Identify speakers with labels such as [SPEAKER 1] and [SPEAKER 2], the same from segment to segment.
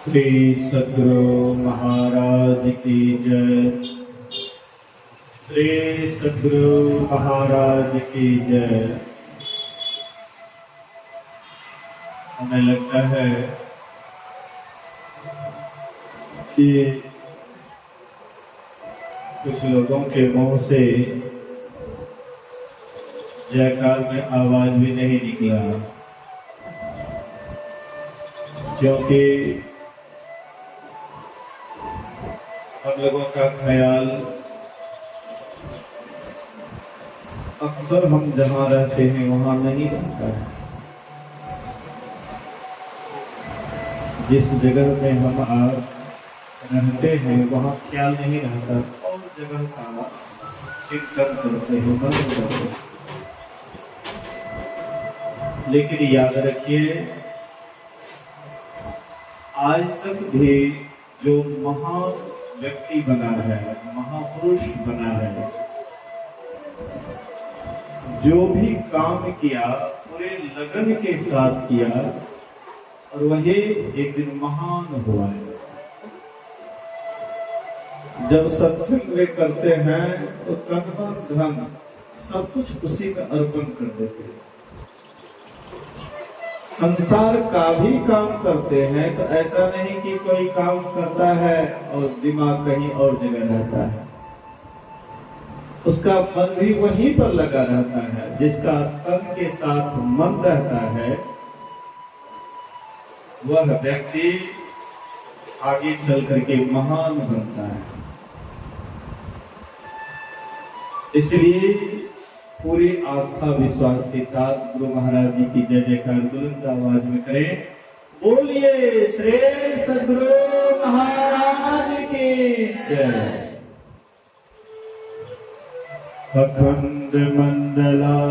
[SPEAKER 1] श्री सद्गुरु महाराज की जय। श्री सद्गुरु महाराज की जय। हमें लगता है कि कुछ लोगों के मुंह से जयकार में आवाज भी नहीं निकला, क्योंकि हम लोगों का ख्याल अक्सर हम जहाँ रहते हैं वहाँ नहीं रहता है। जिस जगह में हम आज रहते हैं वहाँ ख्याल नहीं रहता, और जगह का चिंतन करते हैं, मन करते हैं। लेकिन याद रखिए, आज तक भी जो महान व्यक्ति बना है, महापुरुष बना है, जो भी काम किया पूरे लगन के साथ किया, और वही एक दिन महान हुआ है। जब सत्संग वे करते हैं तो तन मन धन सब कुछ उसी का अर्पण कर देते हैं। संसार का भी काम करते हैं तो ऐसा नहीं कि कोई काम करता है और दिमाग कहीं और जगह रहता है। उसका मन भी वहीं पर लगा रहता है। जिसका तन के साथ मन रहता है वह व्यक्ति आगे चल करके महान बनता है। इसलिए पूरी आस्था विश्वास के साथ गुरु महाराज जी की जय जयकार बुलंद आवाज में करें। बोलिए श्री सद्गुरु महाराज की जय। अखंड मंडलाकारं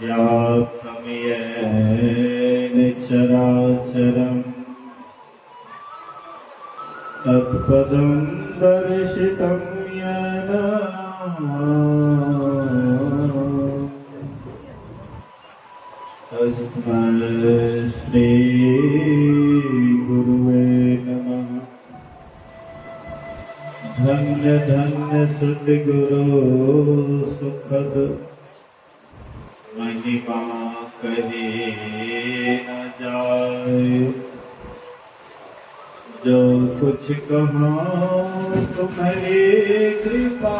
[SPEAKER 1] व्याप्तं येन चराचरम् तत्पदं दर्शितं येन तस्मै श्री गुरुवे नमः। धन्य धन्य सद्गुरु सुखद महिमा कही न जाए। जो कुछ कहा तुम्हारी कृपा,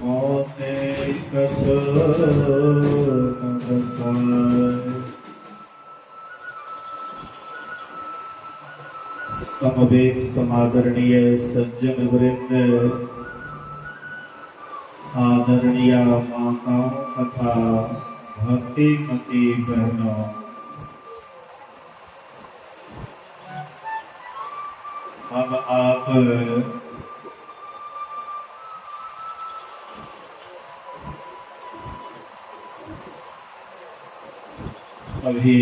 [SPEAKER 1] मोते कसो न बसाए। समवेत समादरणीय सज्जन वृंद, आदरणीय माताओं तथा भक्तिमती बहनों, अब आप अभी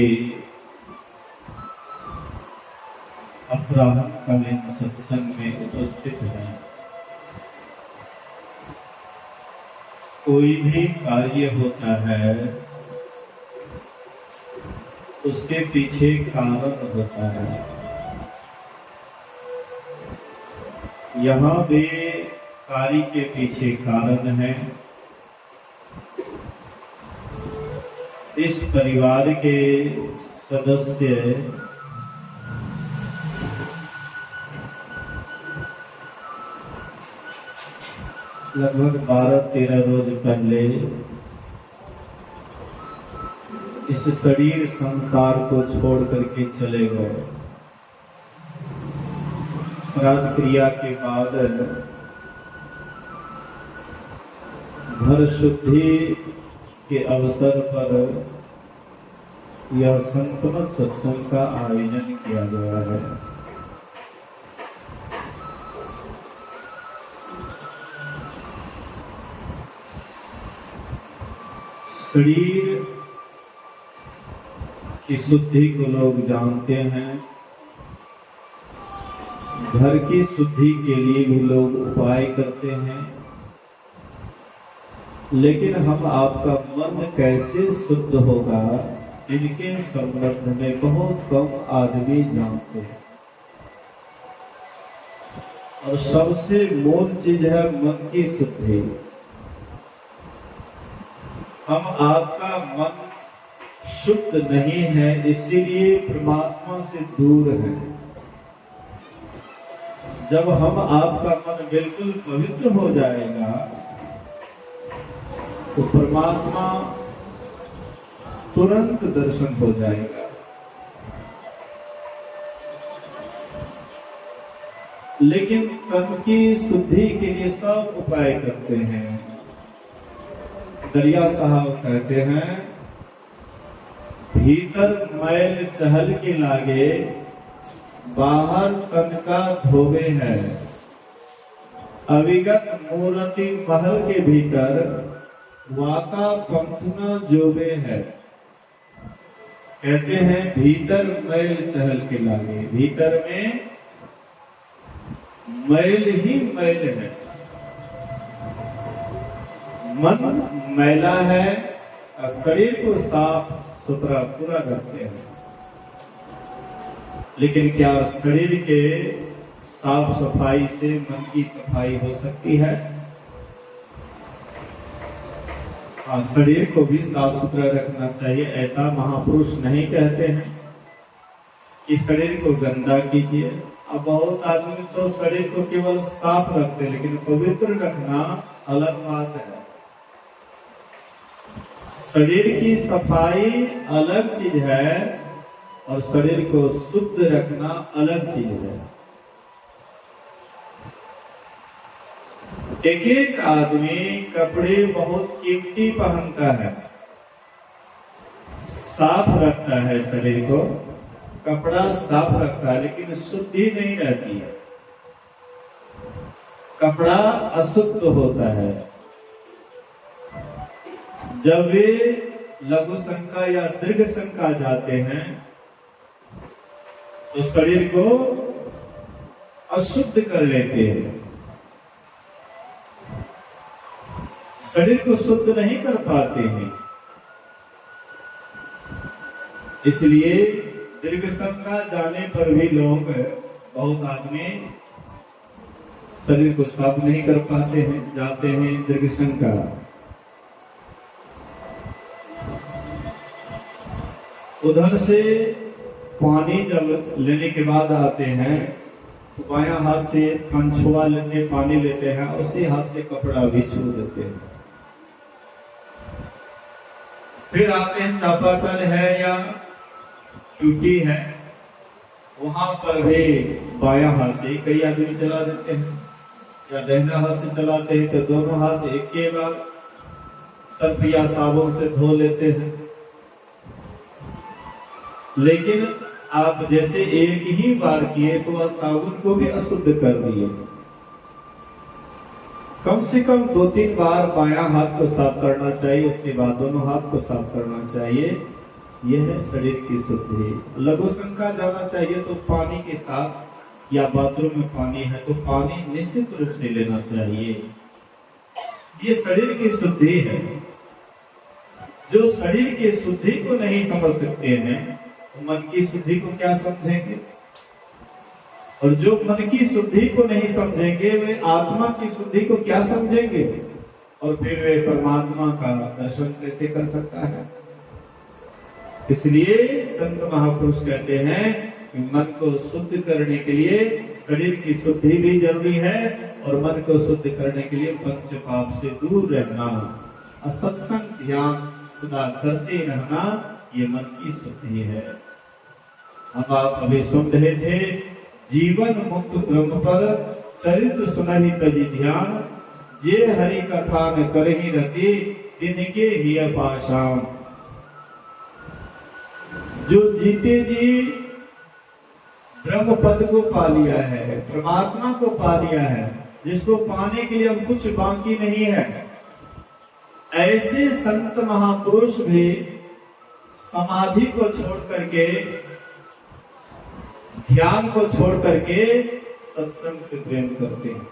[SPEAKER 1] अपराह्नकालीन सत्संग में उपस्थित हैं। कोई भी कार्य होता है उसके पीछे कारण होता है। यहाँ भी कार्य के पीछे कारण है। इस परिवार के सदस्य लगभग 12-13 रोज पहले इस शरीर संसार को छोड़ करके चले गए। श्राद्ध क्रिया के बाद घर शुद्धि के अवसर पर यह संतमत सत्संग का आयोजन किया गया है। शरीर की शुद्धि को लोग जानते हैं, घर की शुद्धि के लिए भी लोग उपाय करते हैं। लेकिन हम आपका मन कैसे शुद्ध होगा, इनके संबंध में बहुत कम आदमी जानते हैं। और सबसे मूल चीज है मन की शुद्धि। हम आपका मन शुद्ध नहीं है, इसीलिए परमात्मा से दूर है। जब हम आपका मन बिल्कुल पवित्र हो जाएगा तो परमात्मा तुरंत दर्शन हो जाएगा। लेकिन तन की शुद्धि के लिए सब उपाय करते हैं। दरिया साहब कहते हैं, भीतर मैल चहल के लागे, बाहर तन का धोबे है। अविगत मूर्ति महल के भीतर, वाका पंथ न जोबे है। कहते हैं भीतर मैल चहल के लागे, भीतर में मैल ही मैल है। मन मैला है, शरीर को साफ सुथरा पूरा रखते हैं। लेकिन क्या शरीर के साफ सफाई से मन की सफाई हो सकती है? शरीर को भी साफ सुथरा रखना चाहिए। ऐसा महापुरुष नहीं कहते हैं कि शरीर को गंदा कीजिए। अब बहुत आदमी तो शरीर को केवल साफ रखते हैं, लेकिन पवित्र रखना अलग बात है। शरीर की सफाई अलग चीज है और शरीर को शुद्ध रखना अलग चीज है। एक एक आदमी कपड़े बहुत कीमती पहनता है, साफ रखता है शरीर को, कपड़ा साफ रखता है, लेकिन शुद्धि नहीं रहती है। कपड़ा अशुद्ध होता है। जब वे लघु शंका या दीर्घ शंका जाते हैं तो शरीर को अशुद्ध कर लेते हैं, शरीर को शुद्ध नहीं कर पाते हैं। इसलिए दीर्घ शंका जाने पर भी लोग, बहुत आदमी शरीर को साफ नहीं कर पाते हैं, जाते हैं दीर्घ शंका। उधर से पानी जब लेने के बाद आते हैं तो बायां हाथ से कंछुआ लेते, पानी लेते हैं, उसी हाथ से कपड़ा भी छू देते हैं। फिर आते हैं, चापाकल है या टूटी है, वहां पर भी बायां हाथ से कई आदमी चला देते हैं, या दाहिना हाथ से चलाते हैं तो दोनों हाथ एक के बाद सर्फ या साबुन से धो लेते हैं। लेकिन आप जैसे एक ही बार किए तो वह साबुन को भी अशुद्ध कर दिए। कम से कम 2-3 बार बायां हाथ को साफ करना चाहिए, उसके बाद दोनों हाथ को साफ करना चाहिए। यह है शरीर की शुद्धि। लघु शंका जाना चाहिए तो पानी के साथ, या बाथरूम में पानी है तो पानी निश्चित रूप से लेना चाहिए। ये शरीर की शुद्धि है। जो शरीर की शुद्धि को नहीं समझ सकते हैं, मन की शुद्धि को क्या समझेंगे? और जो मन की शुद्धि को नहीं समझेंगे, वे आत्मा की शुद्धि को क्या समझेंगे? और फिर वे परमात्मा का दर्शन कैसे कर सकता है? इसलिए संत महापुरुष कहते हैं कि मन को शुद्ध करने के लिए शरीर की शुद्धि भी जरूरी है, और मन को शुद्ध करने के लिए पंच पाप से दूर रहना, सत्संग ध्यान सदा करते रहना, ये मन की शुद्धि है। अब आप अभी सुन रहे थे, जीवन मुक्त ब्रह्म पर चरित्र सुनहि तजी ध्यान, जे हरि कथा न करहि रति, तिनके ही पाषाण। जो जीते जी ब्रह्म पद को पा लिया है, परमात्मा को पा लिया है, जिसको पाने के लिए अब कुछ बाकी नहीं है, ऐसे संत महापुरुष भी समाधि को छोड़ करके, ध्यान को छोड़ करके सत्संग से प्रेम करते हैं।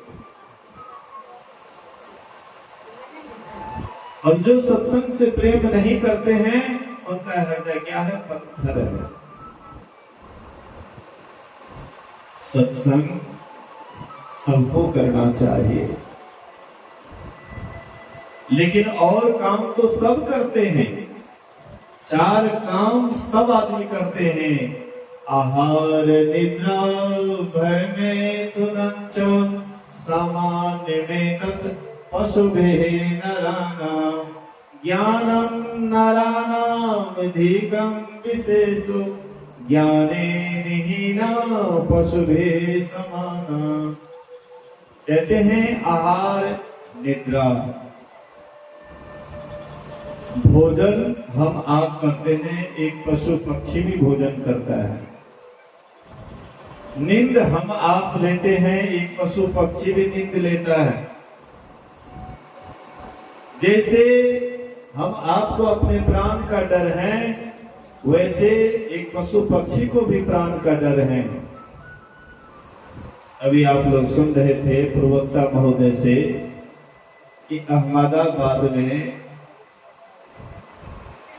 [SPEAKER 1] और जो सत्संग से प्रेम नहीं करते हैं उनका हृदय क्या है? पत्थर है। सत्संग सबको करना चाहिए, लेकिन और काम तो सब करते हैं। 4 काम सब आदमी करते हैं। आहार निद्रा भय में तुरंच सामान्य में तत् पशुभिः नराणां ज्ञानम नराणां अधिकं विशेषो ज्ञाने निहीना पशुभिः समाना। कहते हैं आहार निद्रा, भोजन हम आप करते हैं, एक पशु पक्षी भी भोजन करता है। नींद हम आप लेते हैं, एक पशु पक्षी भी नींद लेता है। जैसे हम आपको अपने प्राण का डर है, वैसे एक पशु पक्षी को भी प्राण का डर है। अभी आप लोग सुन रहे थे प्रवक्ता महोदय से कि अहमदाबाद में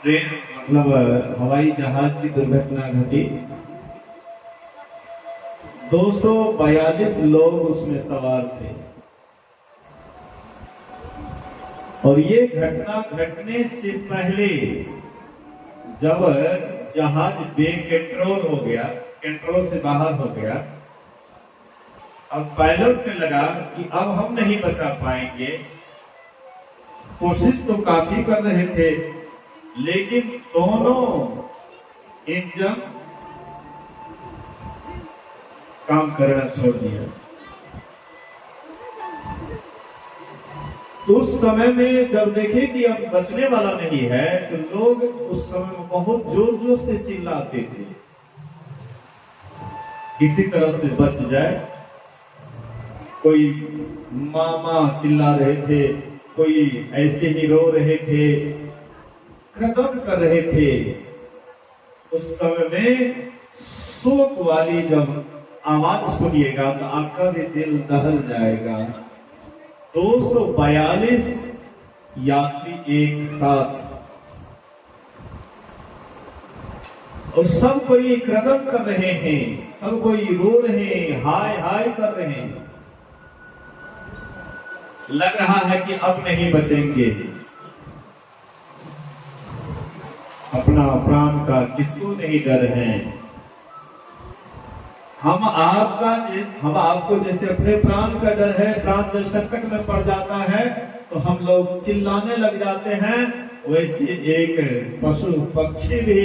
[SPEAKER 1] ट्रेन मतलब हवाई जहाज की दुर्घटना घटी। 242 लोग उसमें सवार थे और ये घटना घटने से पहले जब जहाज बेकंट्रोल हो गया, कंट्रोल से बाहर हो गया, अब पायलट ने लगा कि अब हम नहीं बचा पाएंगे। कोशिश तो काफी कर रहे थे, लेकिन दोनों इंजन काम करना छोड़ दिया। तो उस समय में जब देखे कि अब बचने वाला नहीं है, तो लोग उस समय में बहुत जोर जोर से चिल्लाते थे, किसी तरह से बच जाए। कोई मामा चिल्ला रहे थे, कोई ऐसे ही रो रहे थे, क्रदन कर रहे थे। उस समय में शोक वाली जब आवाज सुनिएगा तो आपका भी दिल दहल जाएगा। 242 यात्री एक साथ, और सब कोई क्रदन कर रहे हैं, सब कोई रो रहे हैं, हाय हाय कर रहे हैं। लग रहा है कि अब नहीं बचेंगे। अपना प्राण का किसको नहीं डर है। हम आपको जैसे अपने प्राण का डर है, प्राण जब संकट में पड़ जाता है तो हम लोग चिल्लाने लग जाते हैं, वैसे एक पशु पक्षी भी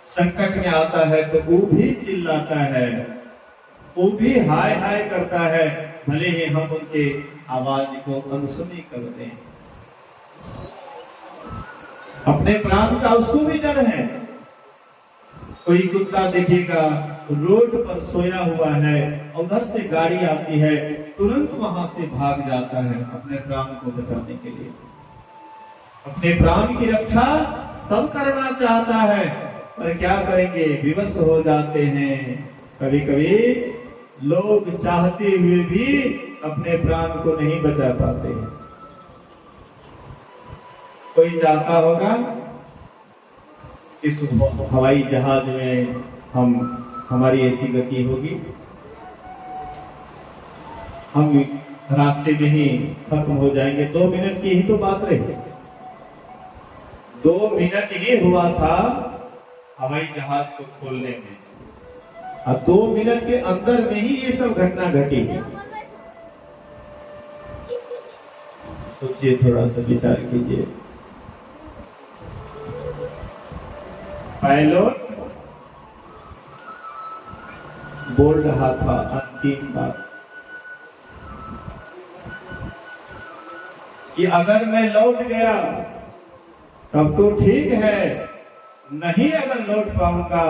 [SPEAKER 1] संकट में आता है तो वो भी चिल्लाता है, वो भी हाय हाय करता है, भले ही हम उनके आवाज को अनसुनी कर दें। अपने प्राण का उसको भी डर है। कोई कुत्ता देखिएगा रोड पर सोया हुआ है, उधर से गाड़ी आती है, तुरंत वहां से भाग जाता है अपने प्राण को बचाने के लिए। अपने प्राण की रक्षा सब करना चाहता है, पर क्या करेंगे, विवश हो जाते हैं। कभी कभी लोग चाहते हुए भी अपने प्राण को नहीं बचा पाते हैं। कोई चाहता होगा इस हवाई जहाज में हमारी ऐसी गति होगी, हम रास्ते में ही खत्म हो जाएंगे। 2 मिनट की ही तो बात रही, 2 मिनट ही हुआ था हवाई जहाज को खोलने में, और 2 मिनट के अंदर में ही ये सब घटना घटी। सोचिए, थोड़ा सा विचार कीजिए। पायलट बोल रहा था अंतिम बात कि अगर मैं लौट गया तब तो ठीक है, नहीं अगर लौट पाऊंगा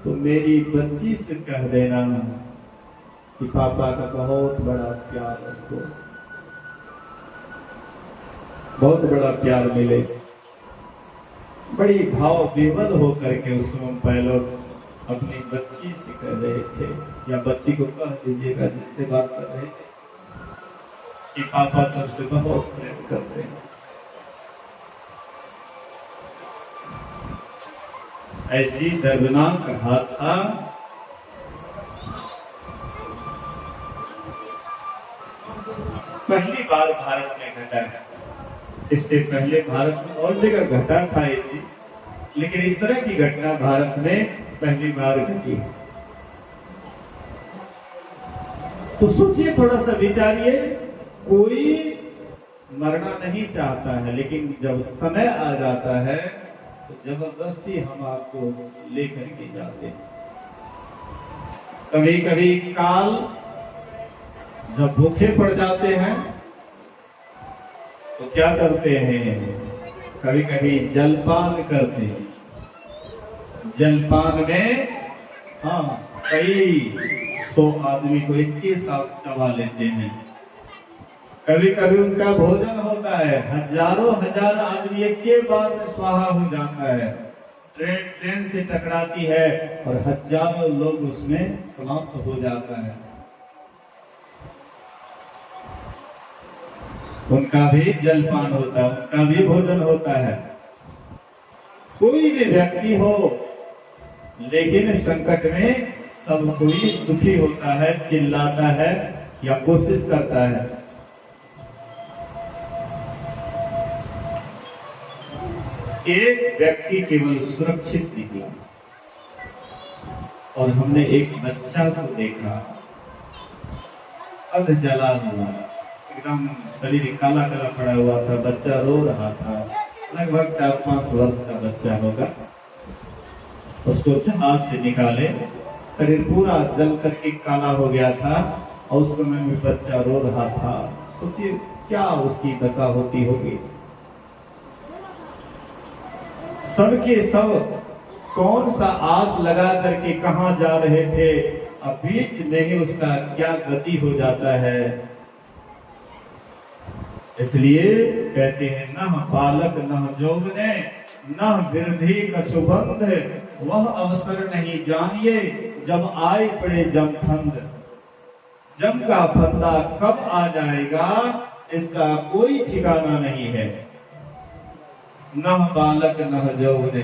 [SPEAKER 1] तो मेरी बच्ची से कह देना कि पापा का बहुत बड़ा प्यार, उसको बहुत बड़ा प्यार मिले। बड़ी भाव विवल होकर के उस समय पायलट अपनी बच्ची से कह रहे थे, या बच्ची को कह दीजिएगा जिससे बात कर रहे थे। कि पापा तुमसे बहुत प्रेम करते हैं। ऐसी दर्दनाक हादसा पहली बार भारत में घटा है। इससे पहले भारत में और जगह घटा था ऐसी, लेकिन इस तरह की घटना भारत में पहली बार घटी है। तो सोचिए, थोड़ा सा विचारिए, कोई मरना नहीं चाहता है, लेकिन जब समय आ जाता है तो जबरदस्ती हम आपको लेकर के जाते हैं। कभी कभी काल जब भूखे पड़ जाते हैं तो क्या करते हैं, कभी कभी जलपान करते हैं। जलपान में कई 100 आदमी को एक के साथ चबा लेते हैं। कभी कभी उनका भोजन होता है, हजारों हजार आदमी एक के बाद में स्वाहा हो जाता है। ट्रेन से टकराती है और हजारों लोग उसमें समाप्त हो जाता है। उनका भी जलपान होता है, उनका भी भोजन होता है। कोई भी व्यक्ति हो, लेकिन संकट में सब कोई दुखी होता है, चिल्लाता है या कोशिश करता है। एक व्यक्ति केवल सुरक्षित निकला और हमने एक बच्चा को देखा, अध जला हुआ, एकदम शरीर काला काला पड़ा हुआ था। बच्चा रो रहा था, लगभग 4-5 वर्ष का बच्चा होगा। उसको जहाज से निकाले, शरीर पूरा जल करके काला हो गया था और उस समय में बच्चा रो रहा था। सोचिए क्या उसकी दशा होती होगी। सबके सब कौन सा आस लगा करके कहां जा रहे थे, अब बीच में ही उसका क्या गति हो जाता है। इसलिए कहते हैं, न बालक न जौवने न वृद्धि कछुबंध, वह अवसर नहीं जानिए जब आए पड़े जमफंद। जम का फंदा कब आ जाएगा इसका कोई ठिकाना नहीं है। न बालक न जौवने,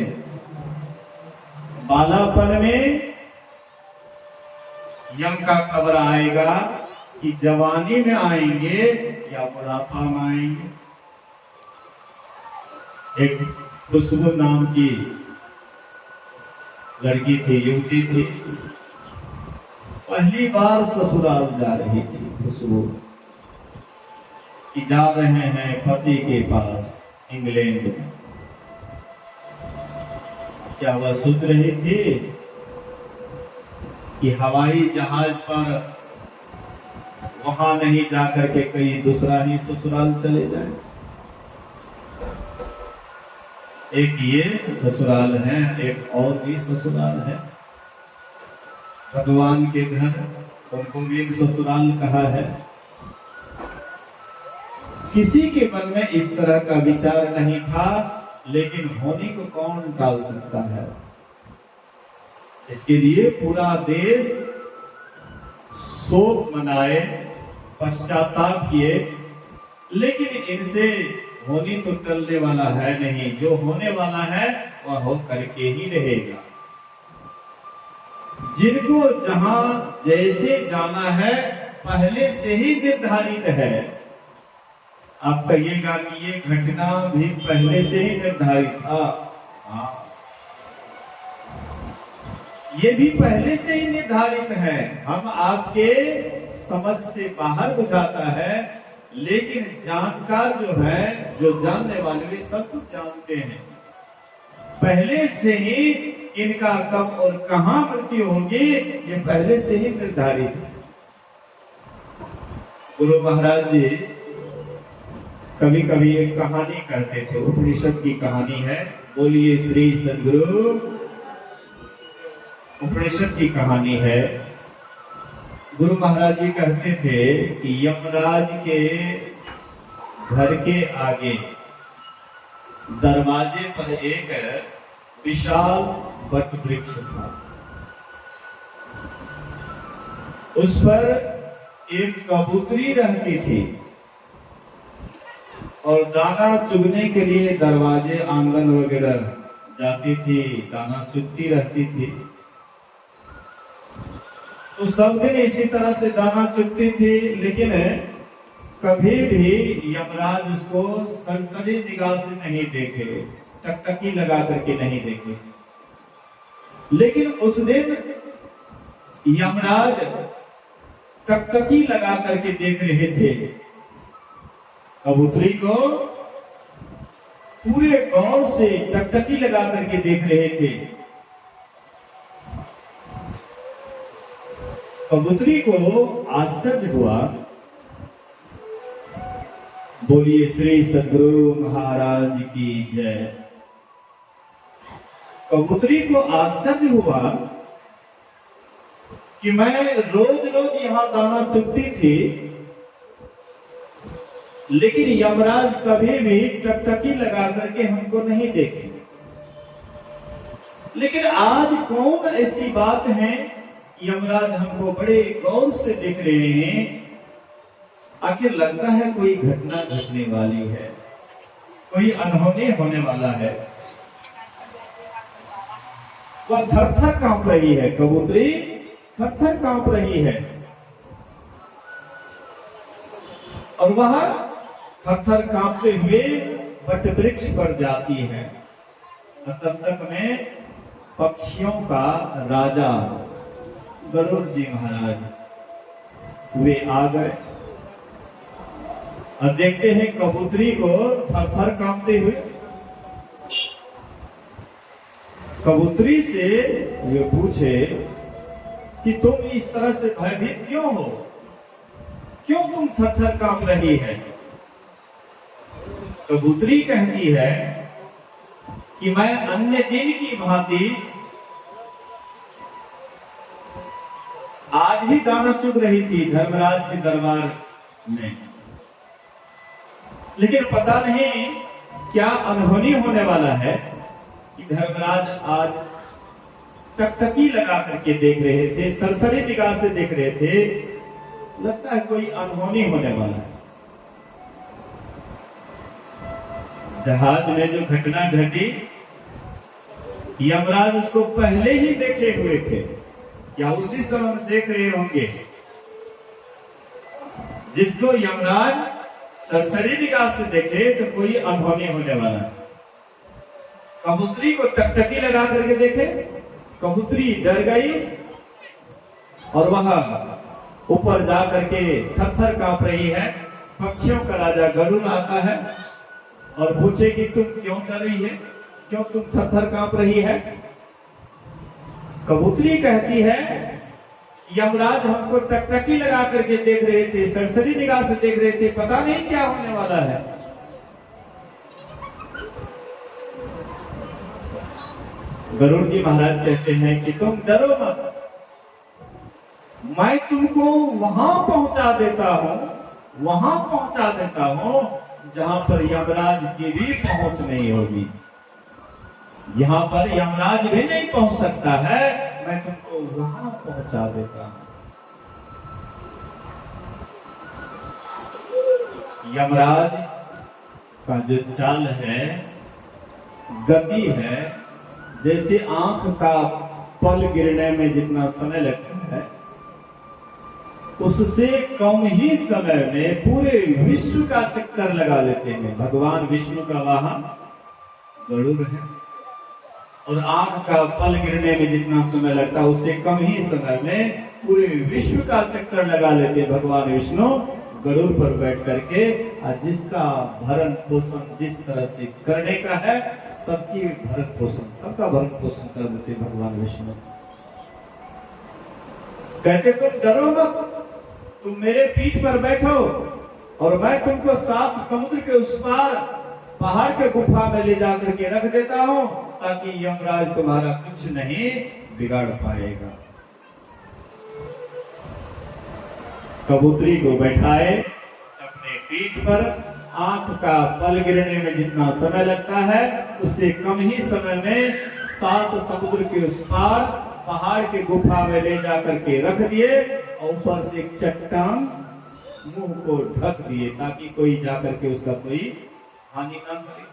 [SPEAKER 1] बालापन में यम का खबर आएगा कि जवानी में आएंगे या बुढ़ापा में आएंगे। एक खुशबू नाम की लड़की थी, युवती थी, पहली बार ससुराल जा रही थी। खुशबू कि जा रहे हैं पति के पास इंग्लैंड में। क्या वह सोच रही थी कि हवाई जहाज पर वहां नहीं जाकर के कहीं दूसरा ही ससुराल चले जाए। एक ये ससुराल है, एक और भी ससुराल है। भगवान के घर, उनको भी एक ससुराल कहा है। किसी के मन में इस तरह का विचार नहीं था, लेकिन होने को कौन टाल सकता है। इसके लिए पूरा देश शोक मनाए, पश्चाताप किए, लेकिन इनसे होनी तो टलने वाला है नहीं। जो होने वाला है वह हो करके ही रहेगा। जिनको जहां जैसे जाना है पहले से ही निर्धारित है। आप कहिएगा कि ये घटना भी पहले से ही निर्धारित था। हाँ, ये भी पहले से ही निर्धारित है। हम आपके समझ से बाहर बुझाता है, लेकिन जानकार जो है, जो जानने वाले भी सब कुछ जानते हैं। पहले से ही इनका कब और कहां मृत्यु होगी ये पहले से ही निर्धारित है। गुरु महाराज जी कभी कभी एक कहानी कहते थे, उपनिषद की कहानी है। बोलिए श्री सद्गुरु। उपनिषद की कहानी है। गुरु महाराज जी कहते थे कि यमराज के घर के आगे दरवाजे पर एक विशाल वट वृक्ष था। उस पर एक कबूतरी रहती थी। और दाना चुगने के लिए दरवाजे आंगन वगैरह जाती थी, दाना चुगती रहती थी। तो सब दिन इसी तरह से दाना चुगती थी, लेकिन कभी भी यमराज उसको सरसरी निगाह से नहीं देखे, टकटकी लगा करके नहीं देखे। लेकिन उस दिन यमराज टकटकी लगा करके देख रहे थे कबूतरी को, पूरे गौर से टकटकी लगा करके देख रहे थे। कबूतरी को आश्चर्य हुआ। बोलिए श्री सद्गुरु महाराज की जय। कबूतरी को आश्चर्य हुआ कि मैं रोज रोज यहां दाना चुगती थी, लेकिन यमराज कभी भी टकटकी लगा करके हमको नहीं देखे। लेकिन आज कौन ऐसी बात है, यमराज हमको बड़े गौर से देख रहे हैं। आखिर लगता है कोई घटना घटने वाली है, कोई अनहोनी होने वाला है। वह थर थर कांप रही है, कबूतरी थर थर कांप रही है, और वह थर थर कांपते हुए वट वृक्ष पर जाती है। तब तक में पक्षियों का राजा गरुड़ जी महाराज वे आ गए और देखते हैं कबूतरी को थर थर कांपते हुए। कबूतरी से वे पूछे कि तुम इस तरह से भयभीत क्यों हो, क्यों तुम थर थर कांप रही है? कबूतरी कहती है कि मैं अन्य दिन की भांति आज भी दाना चुग रही थी धर्मराज के दरबार में, लेकिन पता नहीं क्या अनहोनी होने वाला है कि धर्मराज आज टकटकी लगा करके देख रहे थे, सरसरी निगाह से देख रहे थे। लगता है कोई अनहोनी होने वाला है। जहाज में जो घटना घटी, यमराज उसको पहले ही देखे हुए थे या उसी समय में देख रहे होंगे। जिसको यमराज सरसरी निगाह से देखे तो कोई अनहोनी होने वाला है। कबूतरी को टकटकी लगा करके देखे, कबूतरी डर गई और वह ऊपर जा करके थर थर कांप रही है। पक्षियों का राजा गरुड़ आता है और पूछे कि तुम क्यों डर रही है, क्यों तुम थर थर कांप रही है? कबूतरी कहती है यमराज हमको टकटकी लगा करके देख रहे थे, सरसरी निगाह से देख रहे थे, पता नहीं क्या होने वाला है। गरुड़ जी महाराज कहते हैं कि तुम डरो मत, मैं तुमको वहां पहुंचा देता हूं, वहां पहुंचा देता हूं जहां पर यमराज की भी पहुंच नहीं होगी, यहां पर यमराज भी नहीं पहुंच सकता है, मैं तुमको वहां पहुंचा देता हूं। यमराज का जो चाल है, गति है, जैसे आंख का पल गिरने में जितना समय लगता है, उससे कम ही समय में पूरे विश्व का चक्कर लगा लेते हैं। भगवान विष्णु का वाहन गरुड़ है और आंख का पल गिरने में जितना समय लगता है, उससे कम ही समय में पूरे विश्व का चक्कर लगा लेते भगवान विष्णु गरुड़ पर बैठ करके। जिसका भरण पोषण जिस तरह से करने का है, सबकी भरण पोषण, सबका भरण पोषण कर देते भगवान विष्णु। कहते तुम डरो मत, तुम मेरे पीठ पर बैठो और मैं तुमको 7 समुद्र के उस पार पहाड़ के गुफा में ले जाकर के रख देता हूं, ताकि यमराज तुम्हारा कुछ नहीं बिगाड़ पाएगा। कबूतरी को बैठाए अपने पीठ पर, आंख का पल गिरने में जितना समय लगता है, उससे कम ही समय में 7 समुद्र के उस पार पहाड़ के गुफा में ले जाकर के रख दिए और ऊपर से एक चट्टान मुंह को ढक दिए, ताकि कोई जाकर के उसका कोई हानि न करे।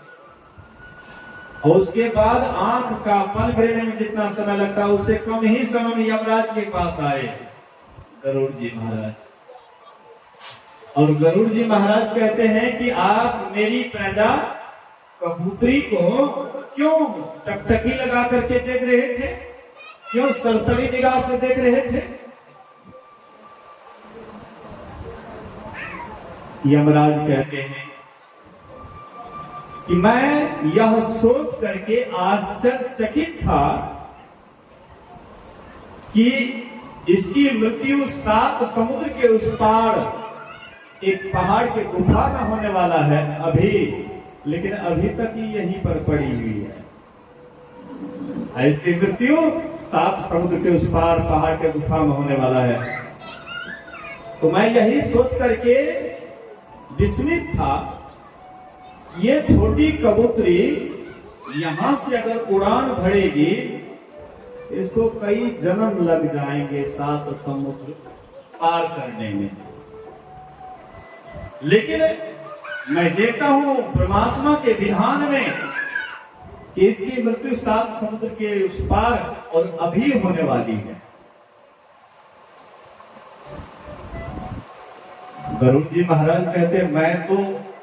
[SPEAKER 1] और उसके बाद आंख का पल गिरने में जितना समय लगता है उससे कम ही समय में यमराज के पास आए गरुड़ जी महाराज। और गरुड़ जी महाराज कहते हैं कि आप मेरी प्रजा कबूतरी को क्यों टकटकी लगा करके देख रहे थे, क्यों सरसरी निगाह से देख रहे थे? यमराज कहते हैं कि मैं यह सोच करके आश्चर्यचकित था कि इसकी मृत्यु 7 समुद्र के उस पार एक पहाड़ के गुफा में होने वाला है अभी, लेकिन अभी तक ही यहीं पर पड़ी हुई है। इसकी मृत्यु 7 समुद्र के उस पार पहाड़ के गुफा में होने वाला है। तो मैं यही सोच करके विस्मित था, ये छोटी कबूतरी यहां से अगर उड़ान भरेगी इसको कई जन्म लग जाएंगे 7 समुद्र पार करने में। लेकिन मैं देखता हूं परमात्मा के विधान में कि इसकी मृत्यु 7 समुद्र के उस पार और अभी होने वाली है। गरुड़ जी महाराज कहते मैं तो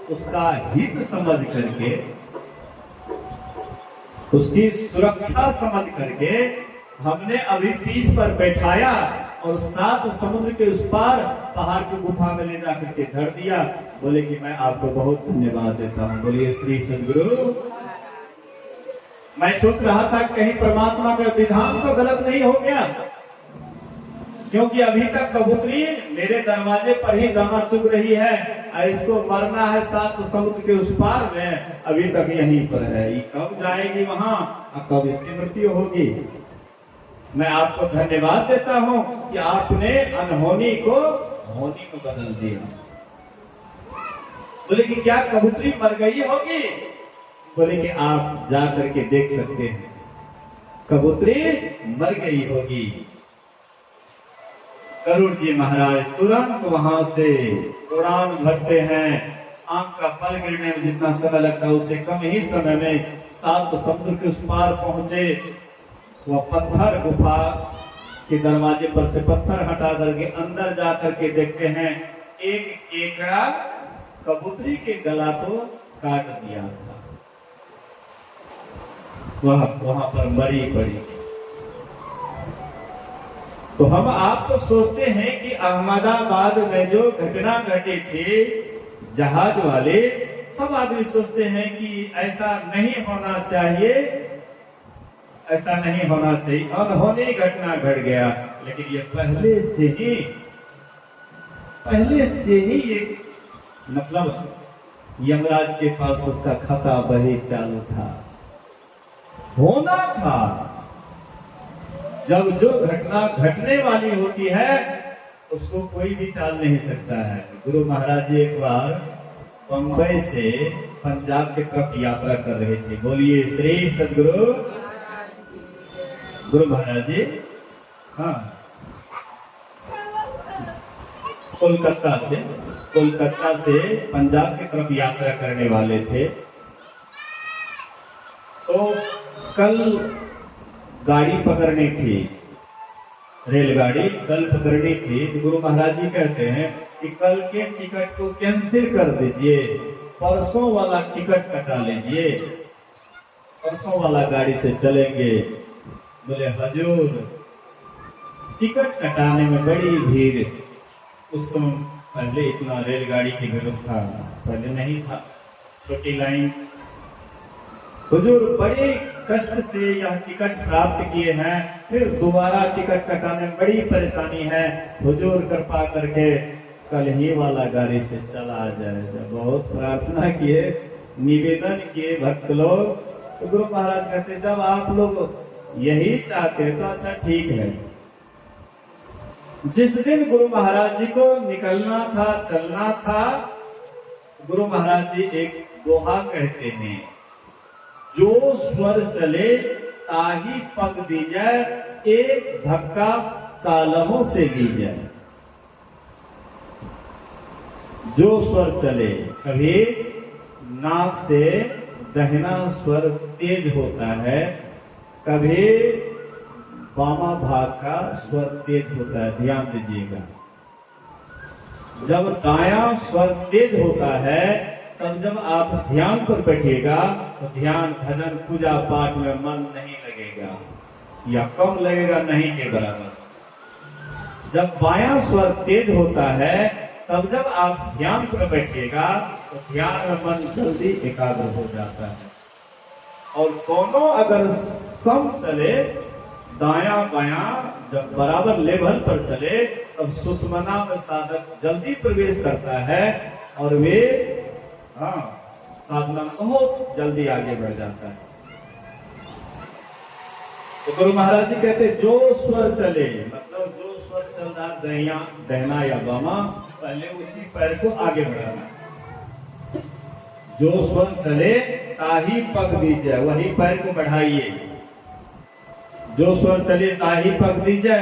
[SPEAKER 1] उसका हित समझ करके, उसकी सुरक्षा समझ करके हमने अभी पीठ पर बैठाया और 7 समुद्र के उस पार पहाड़ की गुफा में ले जाकर के धर दिया। बोले कि मैं आपको बहुत धन्यवाद देता हूं। बोलिए श्री सद्गुरु। मैं सोच रहा था कहीं परमात्मा का विधान तो गलत नहीं हो गया, क्योंकि अभी तक कबूतरी मेरे दरवाजे पर ही दाना चुग रही है। इसको मरना है 7 समुद्र के उस पार में, अभी तक यहीं पर है। ये कब जाएगी वहां और कब इसकी मृत्यु होगी? मैं आपको धन्यवाद देता हूं कि आपने अनहोनी को होनी को बदल दिया। बोले कि क्या कबूतरी मर गई होगी? बोले कि आप जा करके देख सकते हैं, कबूतरी मर गई होगी। गरुड़ जी महाराज तुरंत वहां से उड़ान भरते हैं। आंख का पल गिरने में जितना समय लगता है उससे कम ही समय में 7 समुद्र के उस पार पहुंचे। वह पत्थर गुफा के दरवाजे पर से पत्थर हटा करके अंदर जा करके देखते हैं एक केकड़ा कबूतरी के गला को काट दिया था, वहां पर मरी पड़ी। तो हम आप तो सोचते हैं कि अहमदाबाद में जो घटना घटी थी जहाज वाले, सब आदमी सोचते हैं कि ऐसा नहीं होना चाहिए, ऐसा नहीं होना चाहिए, अनहोनी घटना घट गया। लेकिन ये पहले से ही एक मतलब यमराज के पास उसका खाता बही चालू था, होना था। जब जो घटना घटने वाली होती है उसको कोई भी टाल नहीं सकता है। गुरु महाराज जी एक बार बंबई से पंजाब की तरफ यात्रा कर रहे थे। बोलिए श्री सद्गुरु। गुरु महाराज जी हाँ कोलकाता से पंजाब की तरफ यात्रा करने वाले थे। तो कल गाड़ी पकड़नी थी, रेलगाड़ी कल पकड़नी थी। तो गुरु महाराज जी कहते हैं कि कल के टिकट को कैंसिल कर दीजिए, परसों वाला टिकट कटा लीजिए, परसों वाला गाड़ी से चलेंगे। बोले हजूर टिकट कटाने में बड़ी भीड़, उस समय पहले इतना रेलगाड़ी की व्यवस्था पहले नहीं था, छोटी लाइन। हुजूर बड़े कष्ट से यह टिकट प्राप्त किए हैं, फिर दोबारा टिकट कटाने में बड़ी परेशानी है। हुजूर कृपा करके कल ही वाला गाड़ी से चला जाए। बहुत प्रार्थना किए, निवेदन किए भक्त लोग। तो गुरु महाराज कहते जब आप लोग यही चाहते तो अच्छा ठीक है। जिस दिन गुरु महाराज जी को निकलना था, चलना था, गुरु महाराज जी एक दोहा कहते हैं, जो स्वर चले ताही पग दी जाए, एक धक्का कालहों से ली जाए। जो स्वर चले, कभी नाक से दाहिना स्वर तेज होता है, कभी वामा भाग का स्वर तेज होता है। ध्यान दीजिएगा, जब दायां स्वर तेज होता है तब जब आप ध्यान पर बैठिएगा तो ध्यान भजन पूजा पाठ में मन नहीं लगेगा या कम लगेगा, नहीं के बराबर। जब बायां स्वर तेज होता है तब जब आप ध्यान पर बैठिएगा तो ध्यान में मन जल्दी एकाग्र हो जाता है। और दोनों अगर सम चले, दायां बायां जब बराबर लेवल पर चले तब सुषुम्ना में साधक जल्दी प्रवेश करता है और वे साधना बहुत जल्दी आगे बढ़ जाता है। तो गुरु महाराज जी कहते जो स्वर चले, मतलब जो स्वर चल रहा दहना या बामा, पहले उसी पैर को आगे बढ़ाना। जो स्वर चले ताही पग दीजिए, वही पैर को बढ़ाइए। जो स्वर चले ताही पग दीजिए,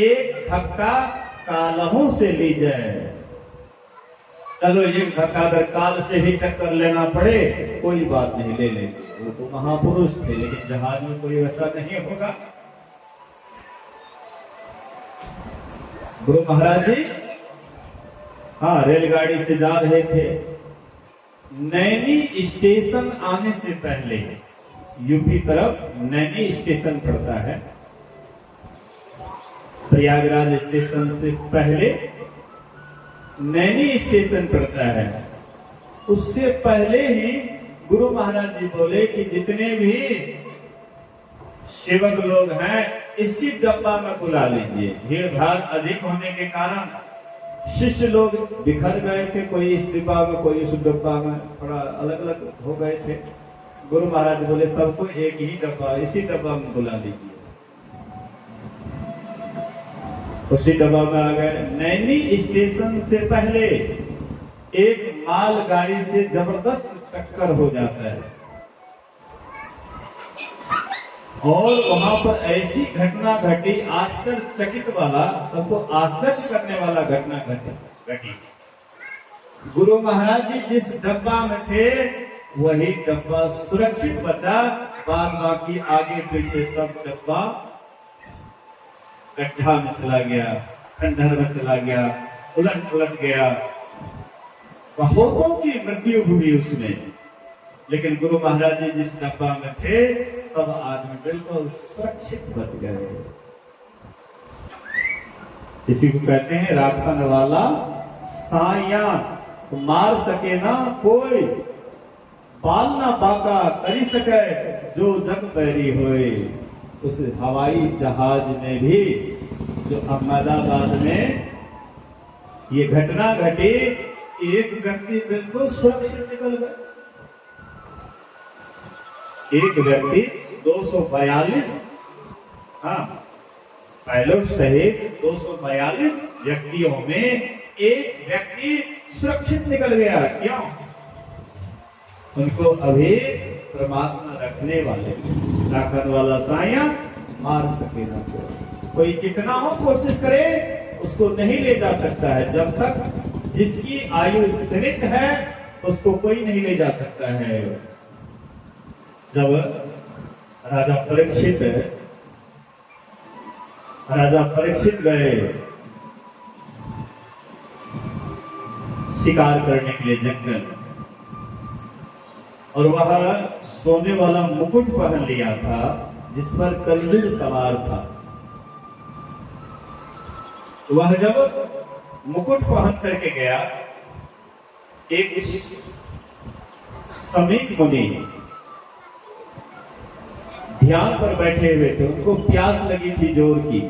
[SPEAKER 1] एक धक्का कालहों से लीजिए। चलो एक धक्का अगर काल से भी टक्कर लेना पड़े कोई बात नहीं, ले लेंगे, वो तो महापुरुष थे, लेकिन जहाज में कोई वैसा नहीं होगा। गुरु महाराज जी रेलगाड़ी से जा रहे थे। नैनी स्टेशन आने से पहले, यूपी तरफ नैनी स्टेशन पड़ता है, प्रयागराज स्टेशन से पहले नैनी स्टेशन पड़ता है। उससे पहले ही गुरु महाराज जी बोले कि जितने भी सेवक लोग हैं इसी डब्बा में बुला लीजिए। भीड़ भाड़ अधिक होने के कारण शिष्य लोग बिखर गए थे, कोई इस डिब्बा में कोई उस डब्बा में, थोड़ा अलग अलग हो गए थे। गुरु महाराज बोले सबको एक ही डब्बा, इसी डब्बा में बुला लीजिए। उसी डब्बा में आ गए। नैनी स्टेशन से पहले एक मालगाड़ी से जबरदस्त टक्कर हो जाता है और वहां पर ऐसी घटना घटी, आश्चर्यचकित वाला, सबको आश्चर्य करने वाला घटना घटी। गुरु महाराज जी जिस डब्बा में थे वही डब्बा सुरक्षित बचा, बाद बाकी आगे पीछे सब डब्बा गड्ढा में चला गया, खंडहर में चला गया, उलट पुलट गया, बहुतों की मृत्यु हुई उसमें। लेकिन गुरु महाराज जी जिस डब्बा में थे सब आदमी बिल्कुल सुरक्षित बच गए। इसी को कहते हैं राखन वाला साया, तो मार सके ना कोई, पाल ना बाका करी सके जो जग बैरी होए। उस हवाई जहाज में भी जो अहमदाबाद में ये घटना घटी, एक व्यक्ति बिल्कुल सुरक्षित निकल गए। एक व्यक्ति 242 पायलट सहित 242 व्यक्तियों में एक व्यक्ति सुरक्षित निकल गया। क्यों? उनको अभी परमात्मा रखने वाले, राखन वाला साया, मार सके ना कोई कितना हो कोशिश करे उसको नहीं ले जा सकता है। जब तक जिसकी आयु सीमित है उसको कोई नहीं ले जा सकता है। जब राजा परीक्षित गए शिकार करने के लिए जंगल, और वह सोने वाला मुकुट पहन लिया था जिस पर कलयुग सवार था। वह जब मुकुट पहन करके गया, एक समीप मुनि ध्यान पर बैठे हुए थे, उनको प्यास लगी थी जोर की।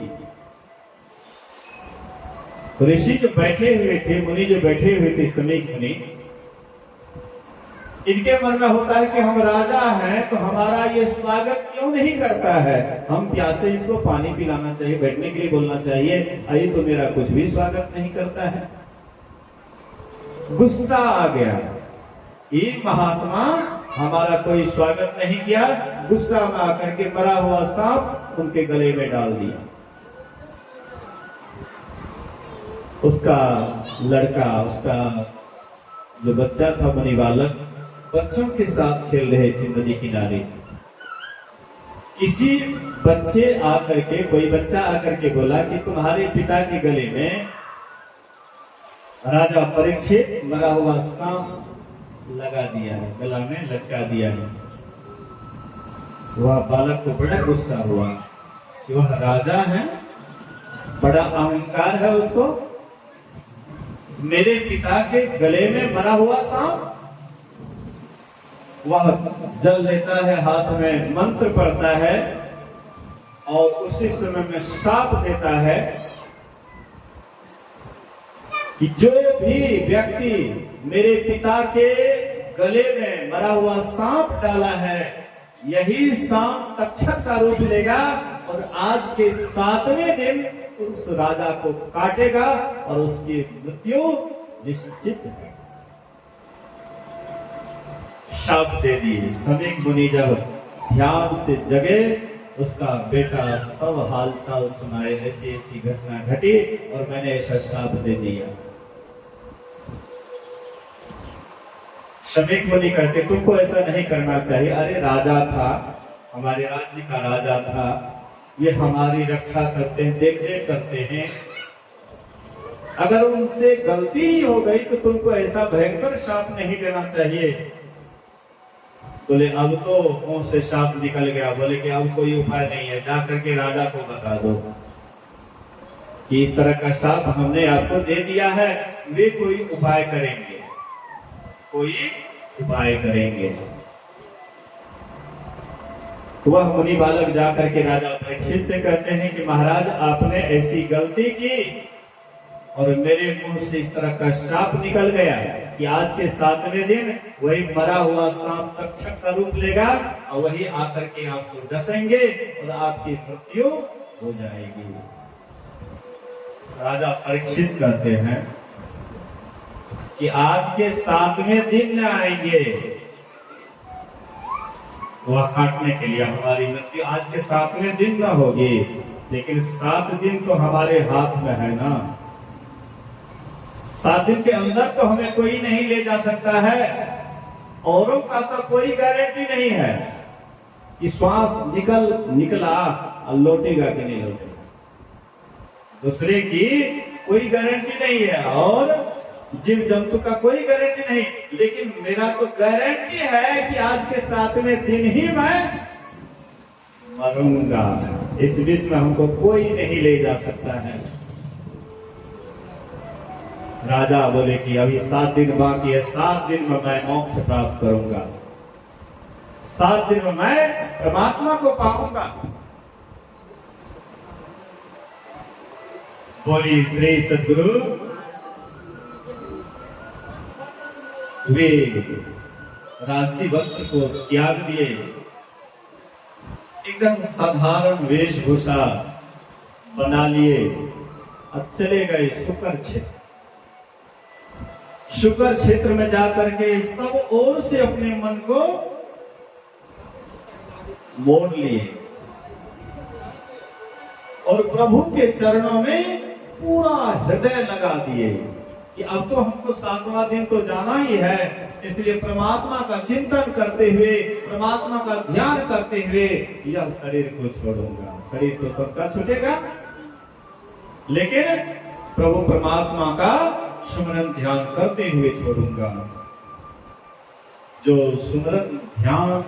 [SPEAKER 1] ऋषि जो बैठे हुए थे, मुनि जो बैठे हुए थे, समीप मुनि, इनके मन में होता है कि हम राजा हैं तो हमारा ये स्वागत क्यों नहीं करता है, हम प्यासे, इसको पानी पिलाना चाहिए, बैठने के लिए बोलना चाहिए, ये तो मेरा कुछ भी स्वागत नहीं करता है। गुस्सा आ गया, ये महात्मा हमारा कोई स्वागत नहीं किया। गुस्सा में आकर के मरा हुआ सांप उनके गले में डाल दिया। उसका लड़का, उसका जो बच्चा था मुनि बालक, बच्चों के साथ खेल रहे थे नदी किनारे। किसी बच्चे आकर के, कोई बच्चा आकर के बोला कि तुम्हारे पिता के गले में राजा परीक्षित मरा हुआ सांप लगा दिया है, गला में लटका दिया है। वह बालक को बड़ा गुस्सा हुआ कि वह राजा है, बड़ा अहंकार है उसको, मेरे पिता के गले में मरा हुआ सांप। वह जल लेता है, हाथ में मंत्र पढ़ता है और उसी समय में शाप देता है कि जो भी व्यक्ति मेरे पिता के गले में मरा हुआ सांप डाला है, यही सांप तक्षक का रूप लेगा और आज के 7वें दिन उस राजा को काटेगा और उसकी मृत्यु निश्चित है। शाप दे दिए। समीक मुनि जब ध्यान से जगे, उसका बेटा सब हालचाल सुनाए, ऐसी ऐसी घटना घटी और मैंने ऐसा शाप दे दिया। समीक मुनि कहते तुमको ऐसा नहीं करना चाहिए। अरे राजा था, हमारे राज्य का राजा था, ये हमारी रक्षा करते हैं, देख रेख करते हैं, अगर उनसे गलती ही हो गई तो तुमको ऐसा भयंकर शाप नहीं देना चाहिए। बोले अब तो मुंह से शाप निकल गया। बोले कि अब कोई उपाय नहीं है, जाकर के राजा को बता दो कि इस तरह का शाप हमने आपको दे दिया है, वे कोई उपाय करेंगे, कोई उपाय करेंगे। वह मुनि बालक जाकर के राजा परीक्षित से कहते हैं कि महाराज आपने ऐसी गलती की और मेरे मुंह से इस तरह का शाप निकल गया कि आज के 7वें दिन वही मरा हुआ सांप तक्षक का रूप लेगा और वही आकर के आपको डसेंगे और आपकी मृत्यु हो जाएगी। राजा परीक्षित कहते हैं कि आज के 7वें दिन आएंगे वह काटने के लिए, हमारी मृत्यु आज के 7वें दिन न होगी, लेकिन 7 दिन तो हमारे हाथ में है ना। 7 दिन के अंदर तो हमें कोई नहीं ले जा सकता है, औरों का तो कोई गारंटी नहीं है कि श्वास निकला और लौटेगा कि नहीं लौटेगा, दूसरे की कोई गारंटी नहीं है और जीव जंतु का कोई गारंटी नहीं। लेकिन मेरा तो गारंटी है कि आज के 7वें दिन ही मैं मरूंगा। इस बीच में हमको कोई नहीं ले जा सकता है। राजा बोले कि अभी 7 दिन बाकी है, 7 दिन में मैं मोक्ष प्राप्त करूंगा, 7 दिन में मैं परमात्मा को पाऊंगा। बोली श्री सद्गुरु। वे राशि वस्त्र को त्याग दिए, एकदम साधारण वेशभूषा बना लिए और चले गए शुक्र क्षेत्र। शुक्र क्षेत्र में जाकर के सब ओर से अपने मन को मोड़ लिए और प्रभु के चरणों में पूरा हृदय लगा दिए कि अब तो हमको 7वां दिन तो जाना ही है, इसलिए परमात्मा का चिंतन करते हुए, परमात्मा का ध्यान करते हुए यह शरीर को छोड़ूंगा। शरीर तो सबका छूटेगा, लेकिन प्रभु परमात्मा का सुमरन ध्यान करते हुए छोड़ूंगा। जो सुमरन ध्यान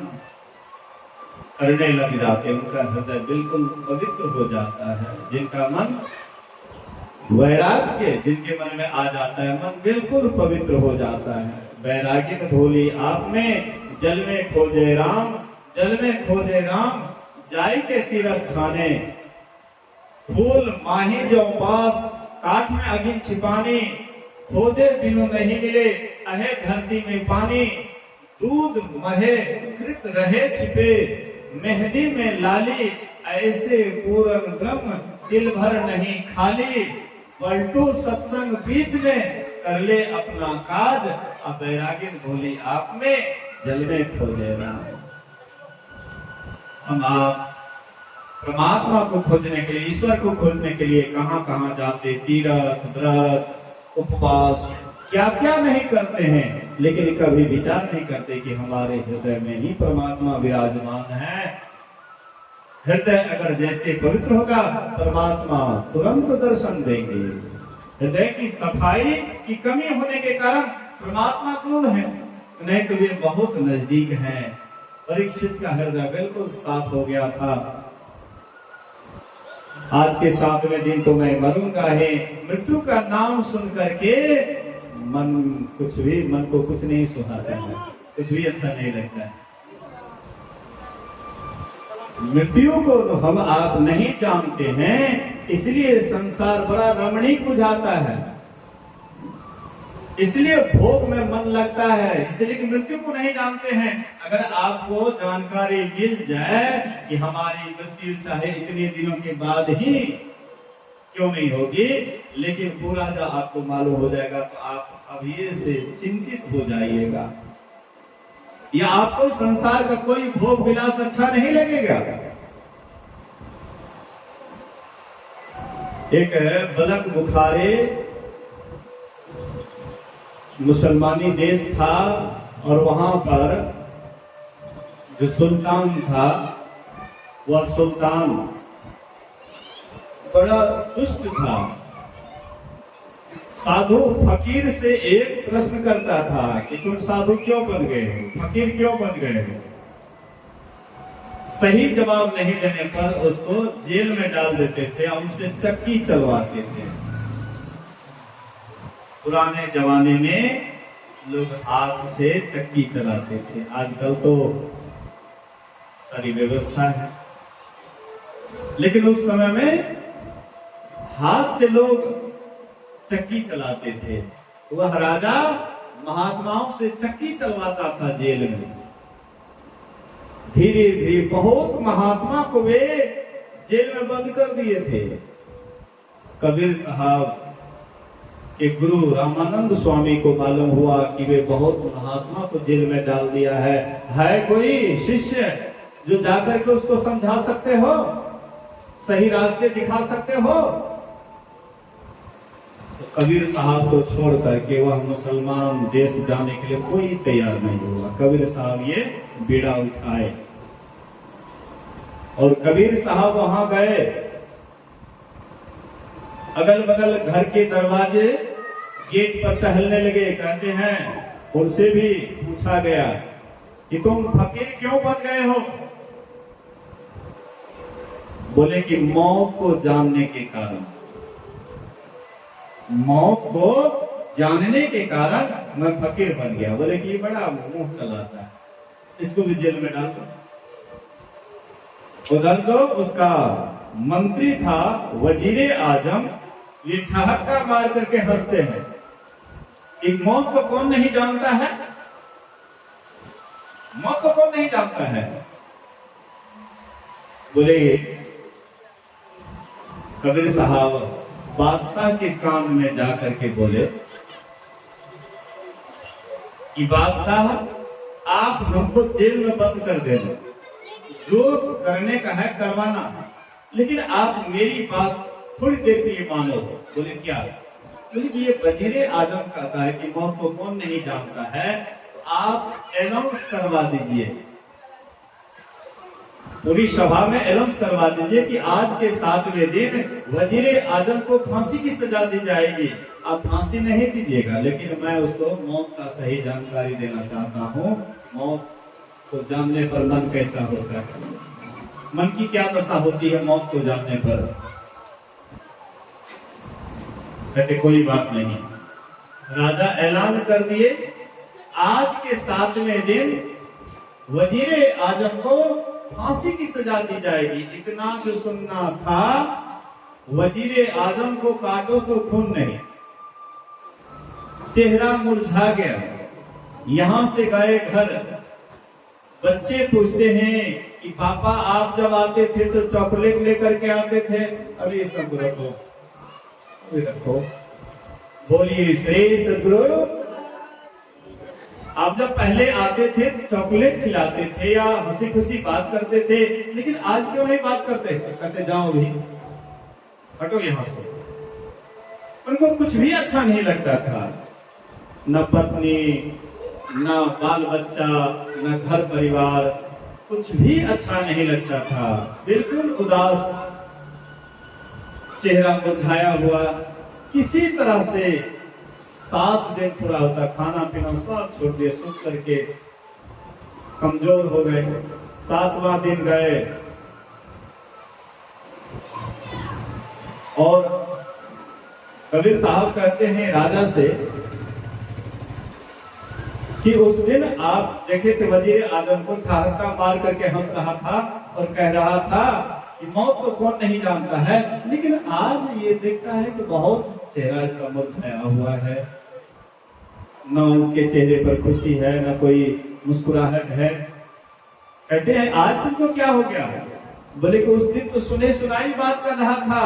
[SPEAKER 1] करने लग जाते हैं उनका हृदय बिल्कुल पवित्र हो जाता है। जिनका मन वैराग्य जिनके मन में आ जाता है, मन बिल्कुल पवित्र हो जाता है। वैराग्य में ढोली आप में, जल में खोजे राम, जल में खोजे राम, जाय के तीरथ छाने, फूल माही जो पास, काठ में अगिन छिपानी, खोदे बिनु नहीं मिले, अहे धरती में पानी, दूध महे कृत रहे छिपे, मेहंदी में लाली, ऐसे पूरन ब्रह्म दिल भर नहीं खाली, पलटू सत्संग बीच में कर ले अपना काज, अब वैराग्य भोली आप में, जल में खोजे राम। हम आप परमात्मा को खोजने के लिए, ईश्वर को खोजने के लिए कहां कहां जाते, तीर्थ व्रत उपवास क्या क्या नहीं करते हैं, लेकिन कभी विचार नहीं करते कि हमारे हृदय में ही परमात्मा विराजमान है। हृदय अगर जैसे पवित्र होगा, परमात्मा तुरंत दर्शन देंगे। हृदय की सफाई की कमी होने के कारण परमात्मा दूर है, नहीं तो वे बहुत नजदीक हैं। परीक्षित का हृदय बिल्कुल साफ हो गया था। आज के 7वें दिन तो मैं मरूंगा ही। मृत्यु का नाम सुन करके मन को कुछ नहीं सुहाता है, कुछ भी अच्छा नहीं लगता है। मृत्यु को हम आप नहीं जानते हैं, इसलिए संसार बड़ा रमणीक बुझाता है, इसलिए भोग में मन लगता है, इसलिए कि मृत्यु को नहीं जानते हैं। अगर आपको जानकारी मिल जाए कि हमारी मृत्यु चाहे इतने दिनों के बाद ही क्यों नहीं होगी, लेकिन पूरा जब आपको मालूम हो जाएगा तो आप अभी से चिंतित हो जाइएगा, या आपको संसार का कोई भोग विलास अच्छा नहीं लगेगा। एक बलक बुखारे मुसलमानी देश था, और वहां पर जो सुल्तान था, वह सुल्तान बड़ा दुष्ट था। साधु फकीर से एक प्रश्न करता था कि तुम साधु क्यों बन गए हो, फकीर क्यों बन गए हो। सही जवाब नहीं देने पर उसको जेल में डाल देते थे और उनसे चक्की चलवाते थे। पुराने जमाने में लोग हाथ से चक्की चलाते थे, आजकल तो सारी व्यवस्था है, लेकिन उस समय में हाथ से लोग चक्की चलाते थे। वह राजा महात्माओं से चक्की चलवाता था जेल में। धीरे धीरे बहुत महात्मा को वे जेल में बंद कर दिए थे। कबीर साहब के गुरु रामानंद स्वामी को मालूम हुआ कि वे बहुत महात्मा को जेल में डाल दिया है कोई शिष्य जो जाकर के उसको समझा सकते हो, सही रास्ते दिखा सकते हो। तो कबीर साहब को छोड़ करके वह मुसलमान देश जाने के लिए कोई तैयार नहीं हुआ। कबीर साहब ये बीड़ा उठाए और कबीर साहब वहां गए। अगल बगल घर के दरवाजे गेट पर टहलने लगे। कहते हैं उनसे भी पूछा गया कि तुम फकीर क्यों बन गए हो। बोले कि मौत को जानने के कारण, मौत को जानने के कारण मैं फकीर बन गया। बोले कि ये बड़ा मुंह चलाता है, इसको भी जेल में डाल दो। उधर तो उसका मंत्री था वजीरे आजम, ये ठहक्का मार करके हंसते हैं। एक मौत को कौन नहीं जानता है, मौत को कौन नहीं जानता है। बोले कबीर साहब बादशाह के कान में जाकर के बोले कि बादशाह आप हमको जेल में बंद कर देना, जो करने का है करवाना, लेकिन आप मेरी बात थोड़ी देर के लिए मानो। बोले क्या। बोले कि ये वजीरे आजम कहता है कि मौत को कौन नहीं जानता है, तो आप अनाउंस करवा दीजिए, पूरी सभा में अनाउंस करवा दीजिए कि आज के 7वें दिन वजीरे आजम को फांसी की सजा दी जाएगी। आप फांसी नहीं दीजिएगा, लेकिन मैं उसको मौत का सही जानकारी देना चाहता हूँ। मौत को जानने पर मन कैसा होता है, मन की क्या दशा होती है मौत को जानने पर। कहते कोई बात नहीं। राजा ऐलान कर दिए आज के 7वें दिन वजीरे आजम को फांसी की सजा दी जाएगी। इतना जो सुनना था, वजीरे आजम को काटो तो खून नहीं, चेहरा मुरझा गया। यहां से गए घर, बच्चे पूछते हैं कि पापा आप जब आते थे तो चॉकलेट लेकर के आते थे, अभी सब रखो, अभी रखो। बोलिए श्री सद्गुरु। आप जब पहले आते थे चॉकलेट खिलाते थे या हंसी खुशी बात करते थे, लेकिन आज क्यों नहीं बात करते। कहते जाओ भी, हटो यहां से। उनको कुछ भी अच्छा नहीं लगता था, न पत्नी ना बाल बच्चा, ना घर परिवार, कुछ भी अच्छा नहीं लगता था। बिल्कुल उदास, चेहरा मुरझाया हुआ, किसी तरह से 7 दिन पूरा होता, खाना पीना सब छोड़ दिए, सुख करके कमजोर हो गए। 7वां दिन गए और कबीर साहब कहते हैं राजा से कि उस दिन आप देखे थे वजीर आजम को ठहाका मार करके हंस रहा था और कह रहा था कि मौत को कौन नहीं जानता है, लेकिन आज ये देखता है कि बहुत चेहरा इसका मुरझाया हुआ है, न उनके चेहरे पर खुशी है, न कोई मुस्कुराहट है। कहते हैं आज तुमको क्या हो गया? बोले कि उस दिन तो सुने सुनाई बात कर रहा था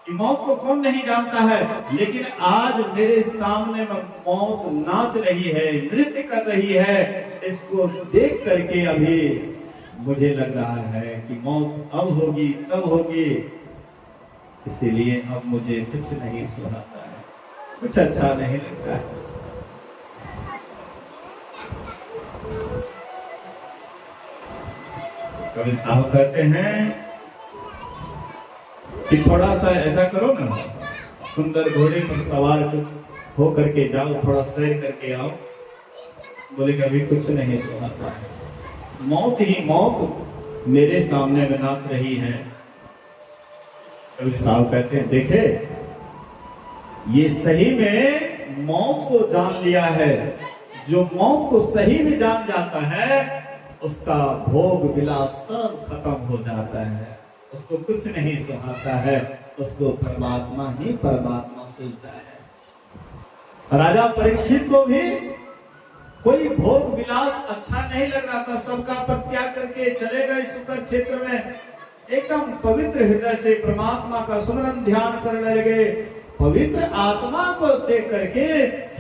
[SPEAKER 1] कि मौत को कौन नहीं जानता है, लेकिन आज मेरे सामने मौत नाच रही है, नृत्य कर रही है, इसको देख करके अभी मुझे लग रहा है कि मौत अब होगी तब होगी, इसीलिए अब मुझे कुछ नहीं सुहाता है, कुछ अच्छा नहीं लगता है। कबीर साहब कहते हैं कि थोड़ा सा ऐसा करो ना, सुंदर घोड़े पर सवार हो करके जाओ, थोड़ा सैर करके आओ। बोले कि अभी कुछ नहीं सुनाता है, मौत ही मौत मेरे सामने में नाच रही है। कबीर साहब कहते हैं देखे, ये सही में मौत को जान लिया है। जो मौत को सही में जान जाता है उसका भोग विलास सब खत्म हो जाता है, उसको कुछ नहीं सुहाता है, उसको परमात्मा ही परमात्मा सूझता है। राजा परीक्षित को भी कोई भोग विलास अच्छा नहीं लग रहा था, सबका परित्याग करके चले गए सुकर क्षेत्र में, एकदम पवित्र हृदय से परमात्मा का सुमरन ध्यान करने लगे। पवित्र आत्मा को देख करके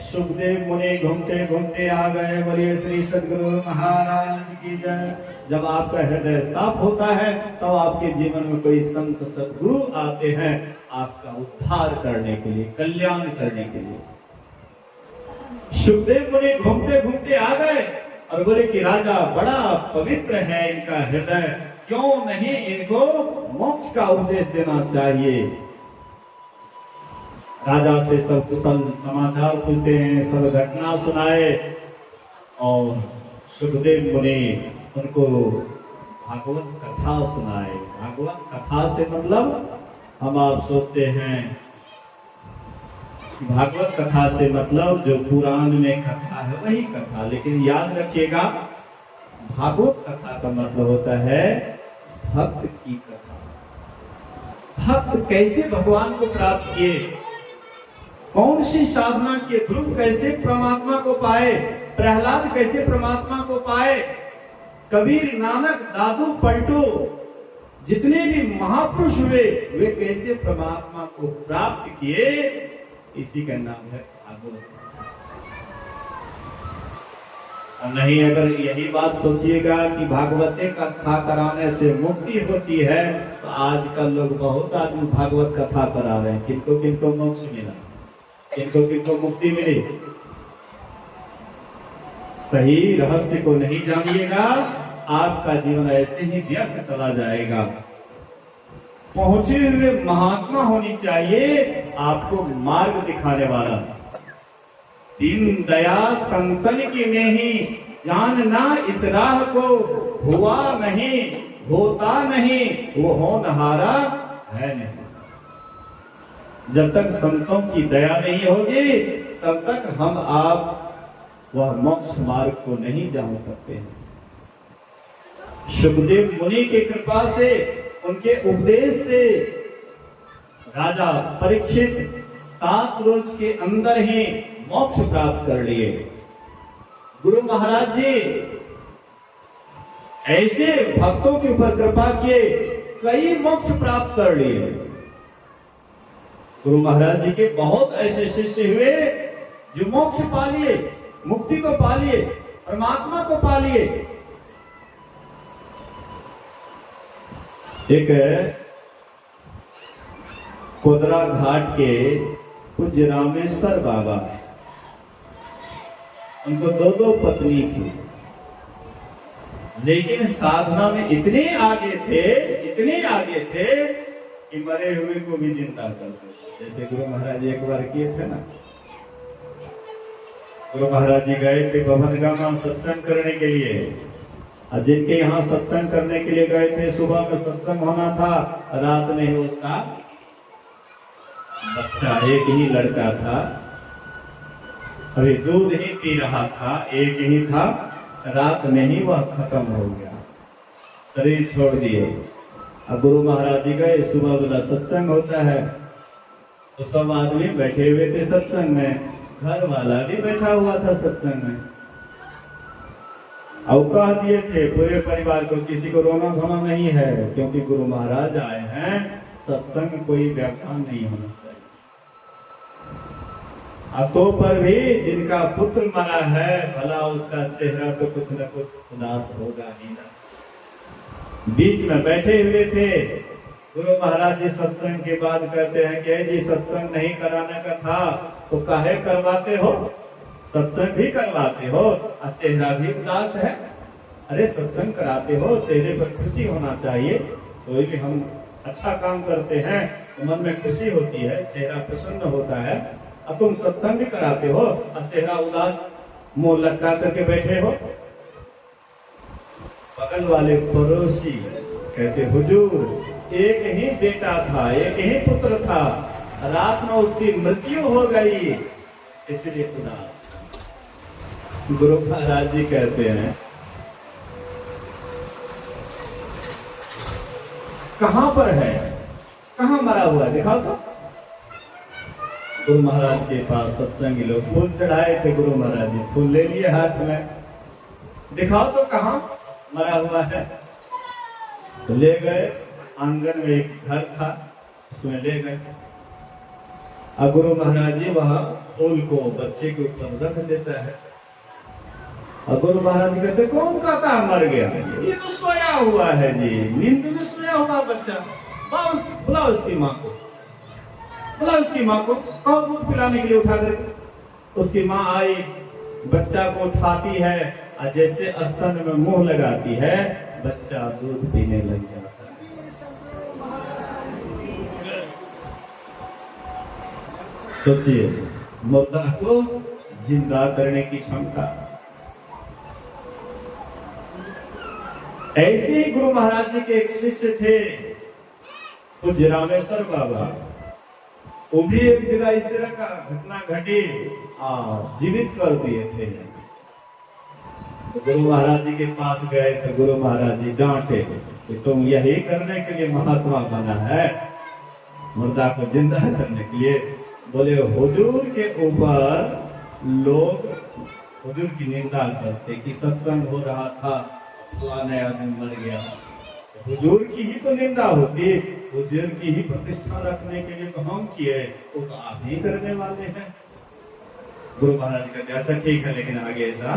[SPEAKER 1] सुखदेव मुनि घूमते घूमते आ गए। बोलिए श्री सद्गुरु महाराज की जय। जब आपका हृदय साफ होता है तब आपके जीवन में कोई संत सद्गुरु आते हैं आपका उद्धार करने के लिए, कल्याण करने के लिए। सुखदेव मुनि घूमते घूमते आ गए और बोले कि राजा बड़ा पवित्र है इनका हृदय, क्यों नहीं इनको मोक्ष का उपदेश देना चाहिए। राजा से सब कुशल समाचार पूछते हैं, सब घटना सुनाए और सुखदेव मुनि उनको भागवत कथा सुनाए। भागवत कथा से मतलब हम आप सोचते हैं भागवत कथा से मतलब जो पुराण में कथा है वही कथा, लेकिन याद रखिएगा भागवत कथा का मतलब होता है भक्त की कथा। भक्त कैसे भगवान को प्राप्त किए, कौन सी साधना के ध्रुव कैसे परमात्मा को पाए, प्रहलाद कैसे परमात्मा को पाए, कबीर नानक दादू पलटू जितने भी महापुरुष हुए वे कैसे परमात्मा को प्राप्त किए, इसी का नाम है भागवत। नहीं अगर यही बात सोचिएगा कि भागवते कथा कराने से मुक्ति होती है तो आजकल लोग बहुत आदमी भागवत कथा करा रहे हैं। किनको किनको मोक्ष मिला, किनको किनको मुक्ति मिली। सही रहस्य को नहीं जानिएगा आपका जीवन ऐसे ही व्यर्थ चला जाएगा। पहुंचे हुए महात्मा होनी चाहिए आपको मार्ग दिखाने वाला। दीन दया संतन की नहीं, जानना इस राह को, हुआ नहीं होता नहीं वो होनहारा है नहीं। जब तक संतों की दया नहीं होगी तब तक हम आप वह मोक्ष मार्ग को नहीं जान सकते हैं। सुखदेव मुनि की कृपा से, उनके उपदेश से राजा परीक्षित 7 रोज के अंदर ही मोक्ष प्राप्त कर लिए। गुरु महाराज जी ऐसे भक्तों के ऊपर कृपा किए, कई मोक्ष प्राप्त कर लिए। गुरु महाराज जी के बहुत ऐसे शिष्य हुए जो मोक्ष पा लिए, मुक्ति को पा लिए, परमात्मा को पा लिए। एक कोदरा घाट के पूज्य रामेश्वर बाबा, उनको दो दो पत्नी थी, लेकिन साधना में इतने आगे थे कि मरे हुए को भी जिंदा करते थे। जैसे गुरु महाराज एक बार किए थे ना, गुरु महाराज जी गए थे भवनगामा सत्संग करने के लिए, और जिनके यहाँ सत्संग करने के लिए गए थे, सुबह में सत्संग होना था, रात में ही उसका बच्चा, एक ही लड़का था, अभी दूध ही पी रहा था, एक ही था, रात में ही वह खत्म हो गया, शरीर छोड़ दिए। अब गुरु महाराज जी गए, सुबह वाला सत्संग होता है, तो सब आदमी बैठे हुए थे सत्संग में, घर वाला भी बैठा हुआ था सत्संग में। अब कह दिए थे पूरे परिवार को, किसी को रोना धोना नहीं है, क्योंकि गुरु महाराज आए हैं, सत्संग कोई व्याख्यान नहीं होना चाहिए। तो पर भी जिनका पुत्र मरा है, भला उसका चेहरा तो कुछ न कुछ उदास होगा ही ना। बीच में बैठे हुए थे गुरु महाराज जी, सत्संग के बाद कहते हैं कि जी सत्संग नहीं कराने का था तो काहे करवाते हो, सत्संग भी करवाते हो और चेहरा भी उदास है। अरे सत्संग कराते हो, चेहरे पर खुशी होना चाहिए, कोई भी हम अच्छा काम करते हैं तो मन में खुशी होती है, चेहरा प्रसन्न होता है। अब तुम सत्संग भी कराते हो और चेहरा उदास, मुंह लटका करके बैठे हो। बगल वाले पड़ोसी कहते, हुजूर एक ही बेटा था, एक ही पुत्र था, रात में उसकी मृत्यु हो गई, इसलिए उदास। गुरु महाराज जी कहते हैं, कहां पर है, कहां मरा हुआ है, दिखाओ तो। गुरु महाराज के पास सत्संगी लोग फूल चढ़ाए थे, गुरु महाराज जी फूल ले लिए हाथ में, दिखाओ तो कहां मरा हुआ है। तो ले गए, आंगन में एक घर था, उसमें ले गए। अब गुरु महाराज जी वहां फूल को बच्चे के ऊपर रख देता है, और गुरु महाराज जी कहते, कौन कहता मर गया, ये तो सोया हुआ है जी, नींद में सोया हुआ बच्चा, बुला उसकी माँ को, बुला उसकी माँ को, कहो दूध पिलाने के लिए उठा कर। उसकी माँ आई, बच्चा को उठाती है, और जैसे स्तन में मुंह लगाती है, बच्चा दूध पीने लग जाता है। सोचिए, मुर्दा को जिंदा करने की क्षमता। ऐसे ही गुरु महाराज जी के एक शिष्य थे, पूज्य रामेश्वर बाबा, वो भी एक जगह इस तरह का घटना घटी और जीवित कर दिए थे। तो गुरु महाराज जी के पास गए तो गुरु महाराज जी डांटे कि तुम यही करने के लिए महात्मा बना है, मुर्दा को जिंदा करने के लिए। बोले हुजूर के ऊपर लोग हुजूर की निंदा करते कि सत्संग हो रहा था, फलाने आदमी मर गया, हुजूर की ही तो निंदा होती, हुजूर की ही प्रतिष्ठा रखने के लिए तो हम किए, वो तो आप ही करने वाले हैं। गुरु महाराज कहते, अच्छा ठीक है, लेकिन आगे ऐसा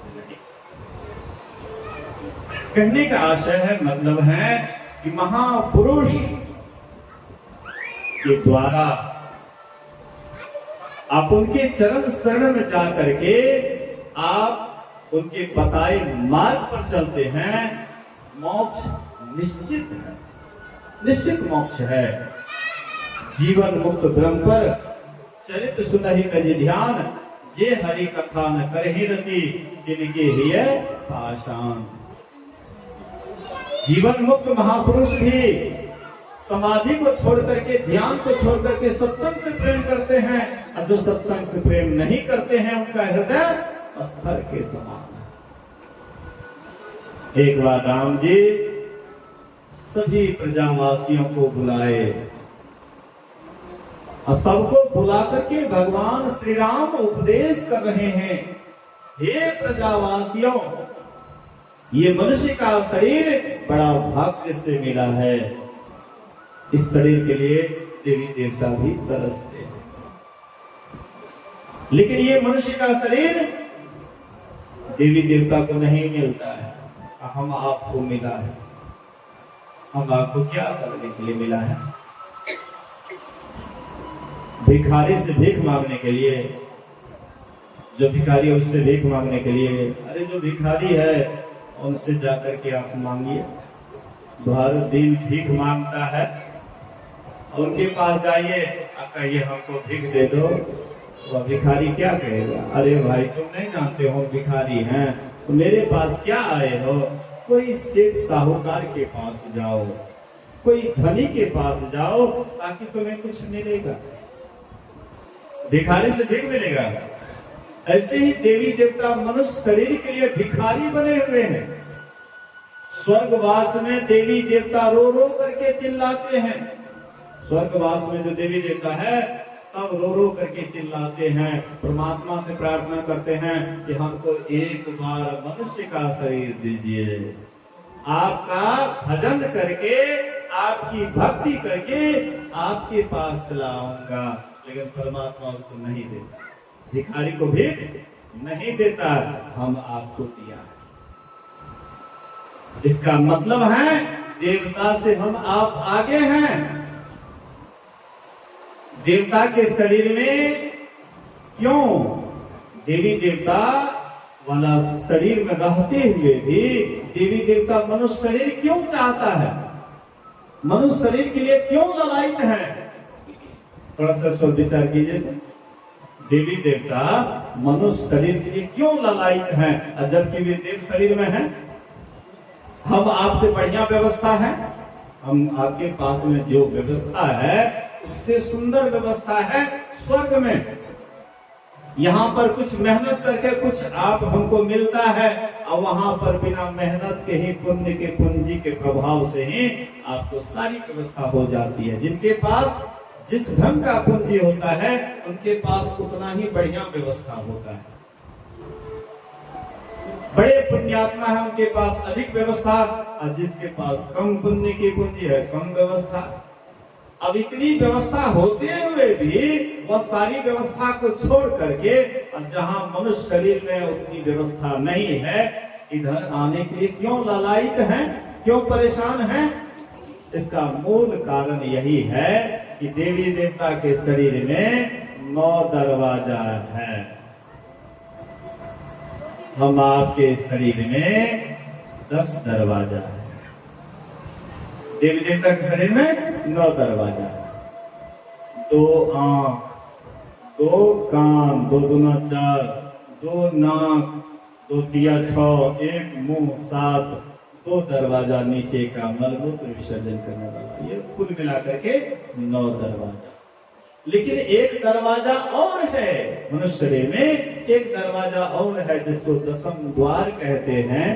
[SPEAKER 1] नहीं। कहने का आशय है, मतलब है कि महापुरुष के द्वारा आप उनके चरण शरण में जा करके आप उनके बताए मार्ग पर चलते हैं, मोक्ष निश्चित है, निश्चित मोक्ष है। जीवन मुक्त ब्रह्म पर चरित सुनहि तज ध्यान, जे हरि कथा न करहि रति, तिनके हिय पाषाण। जीवन मुक्त महापुरुष भी समाधि को छोड़ करके, ध्यान को छोड़ करके सत्संग से प्रेम करते हैं, और जो सत्संग से प्रेम नहीं करते हैं उनका हृदय पत्थर के समान है। एक बार राम जी सभी प्रजावासियों को बुलाए, और सबको बुला करके भगवान श्री राम उपदेश कर रहे हैं, हे प्रजावासियों, ये मनुष्य का शरीर बड़ा भाग्य से मिला है, इस शरीर के लिए देवी देवता भी तरसते हैं, लेकिन ये मनुष्य का शरीर देवी देवता को नहीं मिलता है, हम आपको मिला है। हम आपको क्या करने के लिए मिला है? भिखारी से भीख मांगने के लिए, जो भिखारी है उससे भीख मांगने के लिए, अरे जो भिखारी है उनसे जाकर के आप मांगिए। हर दिन भीख मांगता है, उनके पास जाइए और कहिए हमको भीख दे दो। वह भिखारी क्या कहेगा, अरे भाई तुम नहीं जानते हो भिखारी हैं, तो मेरे पास क्या आए हो? कोई सेठ साहूकार के पास जाओ, कोई धनी के पास जाओ, ताकि तुम्हें कुछ मिलेगा। भिखारी से भीख मिलेगा। ऐसे ही देवी देवता मनुष्य शरीर के लिए भिखारी बने हुए हैं। स्वर्गवास में देवी देवता रो रो करके चिल्लाते हैं। स्वर्गवास में जो देवी देवता है सब रो रो करके चिल्लाते हैं, परमात्मा से प्रार्थना करते हैं कि हमको एक बार मनुष्य का शरीर दीजिए, आपका भजन करके, आपकी भक्ति करके आपके पास चला आऊंगा। लेकिन परमात्मा उसको नहीं देता, भिखारी को भी नहीं देता। हम आपको दिया, इसका मतलब है देवता से हम आप आगे हैं। देवता के शरीर में क्यों, देवी देवता वाला शरीर में रहते हुए भी देवी देवता मनुष्य शरीर क्यों चाहता है, मनुष्य शरीर के लिए क्यों ललायित है? थोड़ा सा सोच विचार कीजिए। देवी देवता मनुष्य शरीर के लिए क्यों ललायित हैं, जबकि वे देव शरीर में हैं? हम आपसे बढ़िया व्यवस्था है, हम आपके पास में जो व्यवस्था है उससे सुंदर व्यवस्था है स्वर्ग में। यहाँ पर कुछ मेहनत करके कुछ आप हमको मिलता है, और वहां पर बिना मेहनत के ही पुण्य के पूंजी के प्रभाव से ही आपको सारी व्यवस्था हो जाती है। जिनके पास जिस ढंग का पूंजी होता है उनके पास उतना ही बढ़िया व्यवस्था होता है। बड़े पुण्यात्मा है उनके पास अधिक व्यवस्था, और जिनके पास कम पुण्य की पूंजी है कम व्यवस्था। अब इतनी व्यवस्था होते हुए भी वह सारी व्यवस्था को छोड़ करके, और जहां मनुष्य शरीर में उतनी व्यवस्था नहीं है, इधर आने के लिए क्यों लालायित हैं, क्यों परेशान हैं? इसका मूल कारण यही है कि देवी देवता के शरीर में 9 दरवाजा है, हम आपके शरीर में 10 दरवाजा है। देवी देवता के शरीर में 9 दरवाजा है। 2 आंख, 2 कान, 2 दूना 4, 2 नाक, 2 तिया 6, 1 मुंह 7, 2 दरवाजा नीचे का मलमूत्र विसर्जन करने वाला, ये कुल मिलाकर के 9 दरवाजा। लेकिन एक दरवाजा और है मनुष्य शरीर में, एक दरवाजा और है जिसको दशम द्वार कहते हैं,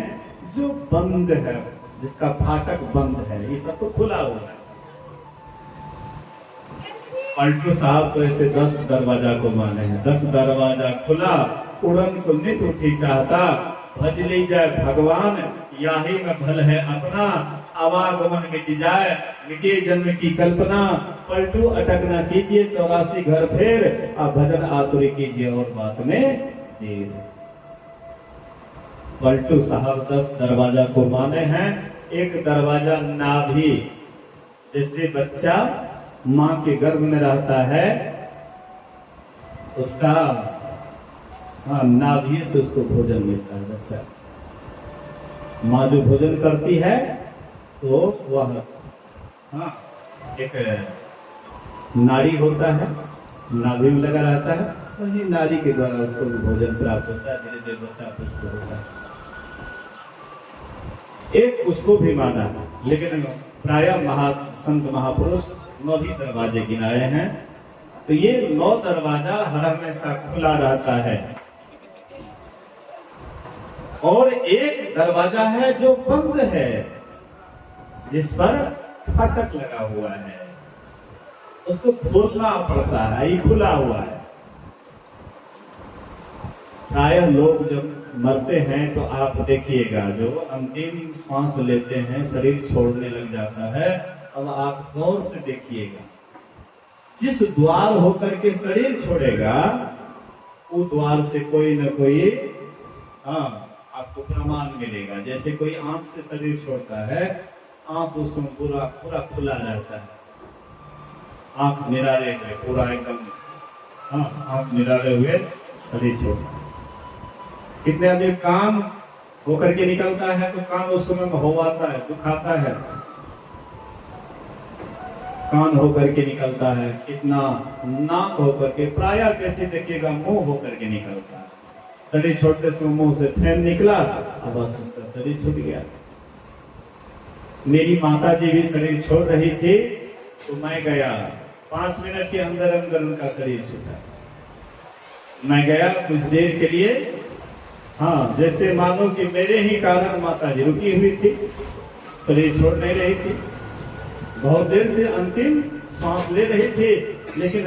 [SPEAKER 1] जो बंद है, जिसका फाटक बंद है। ये सब तो खुला हुआ है। पलटू साहब तो ऐसे 10 दरवाजा को माने हैं। 10 दरवाजा खुला, उड़न को नित उठी चाहता, भज ली जाए भगवान, याही में भल है अपना, आवागमन मिट जाए, मिटे जन्म की कल्पना, पलटू अटक न कीजिए 84 घर फेर, अब भजन आतुरी कीजिए और बात में देर। पलटू साहब 10 दरवाजा को माने हैं। एक दरवाजा नाभि, जैसे बच्चा मां के गर्भ में रहता है, उसका नाभि से उसको भोजन मिलता है। बच्चा माँ जो भोजन करती है तो वह एक नाड़ी होता है, नाभि में लगा रहता है, वही नाड़ी के द्वारा उसको भोजन प्राप्त होता है। धीरे धीरे बच्चा पुष्ट होता है। एक उसको भी माना है, लेकिन प्रायः संत महापुरुष 9 ही दरवाजे गिनाए हैं। तो ये 9 दरवाजा हर हमेशा खुला रहता है। और एक दरवाजा है जो बंद है, जिस पर फाटक लगा हुआ है, उसको खोलना पड़ता है, ये खुला हुआ है। प्रायः लोग जब मरते हैं तो आप देखिएगा, जो अंतिम सांस लेते हैं, शरीर छोड़ने लग जाता है, अब आप गौर से देखिएगा, जिस द्वार होकर के शरीर छोड़ेगा, वो द्वार से कोई न कोई आपको प्रमाण मिलेगा। जैसे कोई आंख से शरीर छोड़ता है, आंख उस समय पूरा पूरा खुला रहता है, आंख निरारे हुए पूरा एकदम, आंख निरारे हुए शरीर छोड़ता है। कितने आदमी काम होकर के निकलता है तो कान उस समय महोवाता है, दुखाता है, कान होकर के निकलता है, कितना नाक होकर के, प्राय कैसे देखिएगा मुंह होकर के निकलता है। शरीर छोड़ते समय मुंह से फैन निकला, अब बस उसका शरीर छूट गया। मेरी माता जी भी शरीर छोड़ रही थी तो मैं गया, 5 मिनट के अंदर अंदर उनका शरीर छूटा। मैं गया कुछ देर के लिए, हाँ जैसे मानो कि मेरे ही कारण माता जी रुकी हुई थी, शरीर छोड़ नहीं रही थी, बहुत देर से अंतिम सांस ले रही थी लेकिन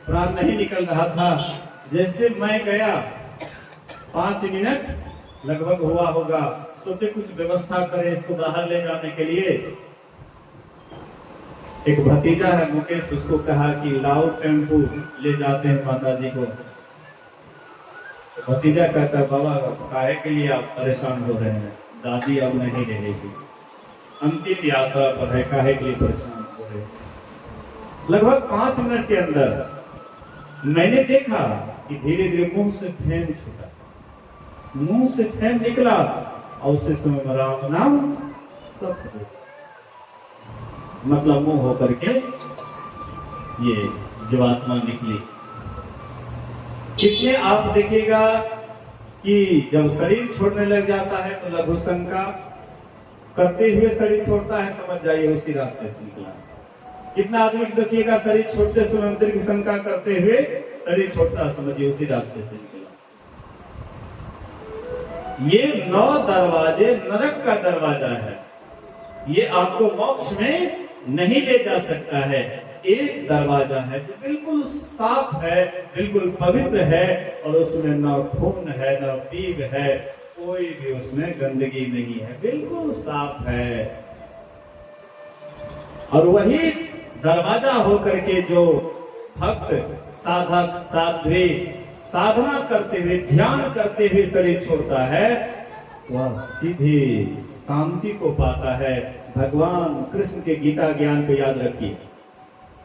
[SPEAKER 1] प्राण नहीं निकल रहा था। जैसे मैं गया 5 मिनट लगभग हुआ होगा, सोचे कुछ व्यवस्था करें इसको बाहर ले जाने के लिए। एक भतीजा है मुकेश, उसको कहा कि लाओ टेम्पू ले जाते हैं माता जी को। भतीजा कहता है बाबा काहे के लिए आप परेशान हो रहे हैं, दादी अब नहीं रहेगी, अंतिम यात्रा पर है, काहे के लिए परेशान हो रहे हैं। लगभग 5 मिनट के अंदर मैंने देखा कि धीरे धीरे मुंह से फैन छूटा, मुंह से फैन निकला और उसी समय राम नाम सत्य, मतलब मुंह होकर के ये जीवात्मा निकली। कितने आप देखिएगा कि जब शरीर छोड़ने लग जाता है तो लघु शंका करते हुए शरीर छोड़ता है, समझ जाइए उसी रास्ते से निकला। कितना आदमी देखिएगा शरीर छोड़ते समय अंतर की शंका करते हुए शरीर छोड़ता है, समझिए उसी रास्ते से निकला। ये 9 दरवाजे नरक का दरवाजा है, ये आपको मोक्ष में नहीं ले जा सकता है। एक दरवाजा है जो बिल्कुल साफ है, बिल्कुल पवित्र है, और उसमें न खून है न पीप है, कोई भी उसमें गंदगी नहीं है, बिल्कुल साफ है। और वही दरवाजा होकर के जो भक्त साधक साध्वी साधना करते हुए ध्यान करते हुए शरीर छोड़ता है, वह सीधे शांति को पाता है। भगवान कृष्ण के गीता ज्ञान को याद रखिए।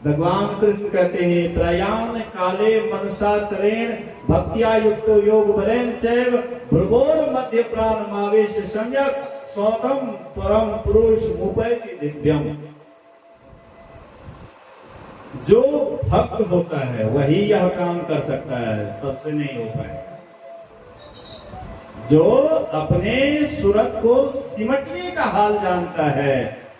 [SPEAKER 1] भगवान कृष्ण कहते हैं प्रयाण काले मनसा चरेण भक्तिया युक्तो योग बलेन चैव भ्रुवोर मध्य प्राण मावेश सम्यक सौतम परम पुरुष मुपैति दिव्यम। जो भक्त होता है वही यह काम कर सकता है, सबसे नहीं हो पाएगा। जो अपने सूरत को सिमटने का हाल जानता है,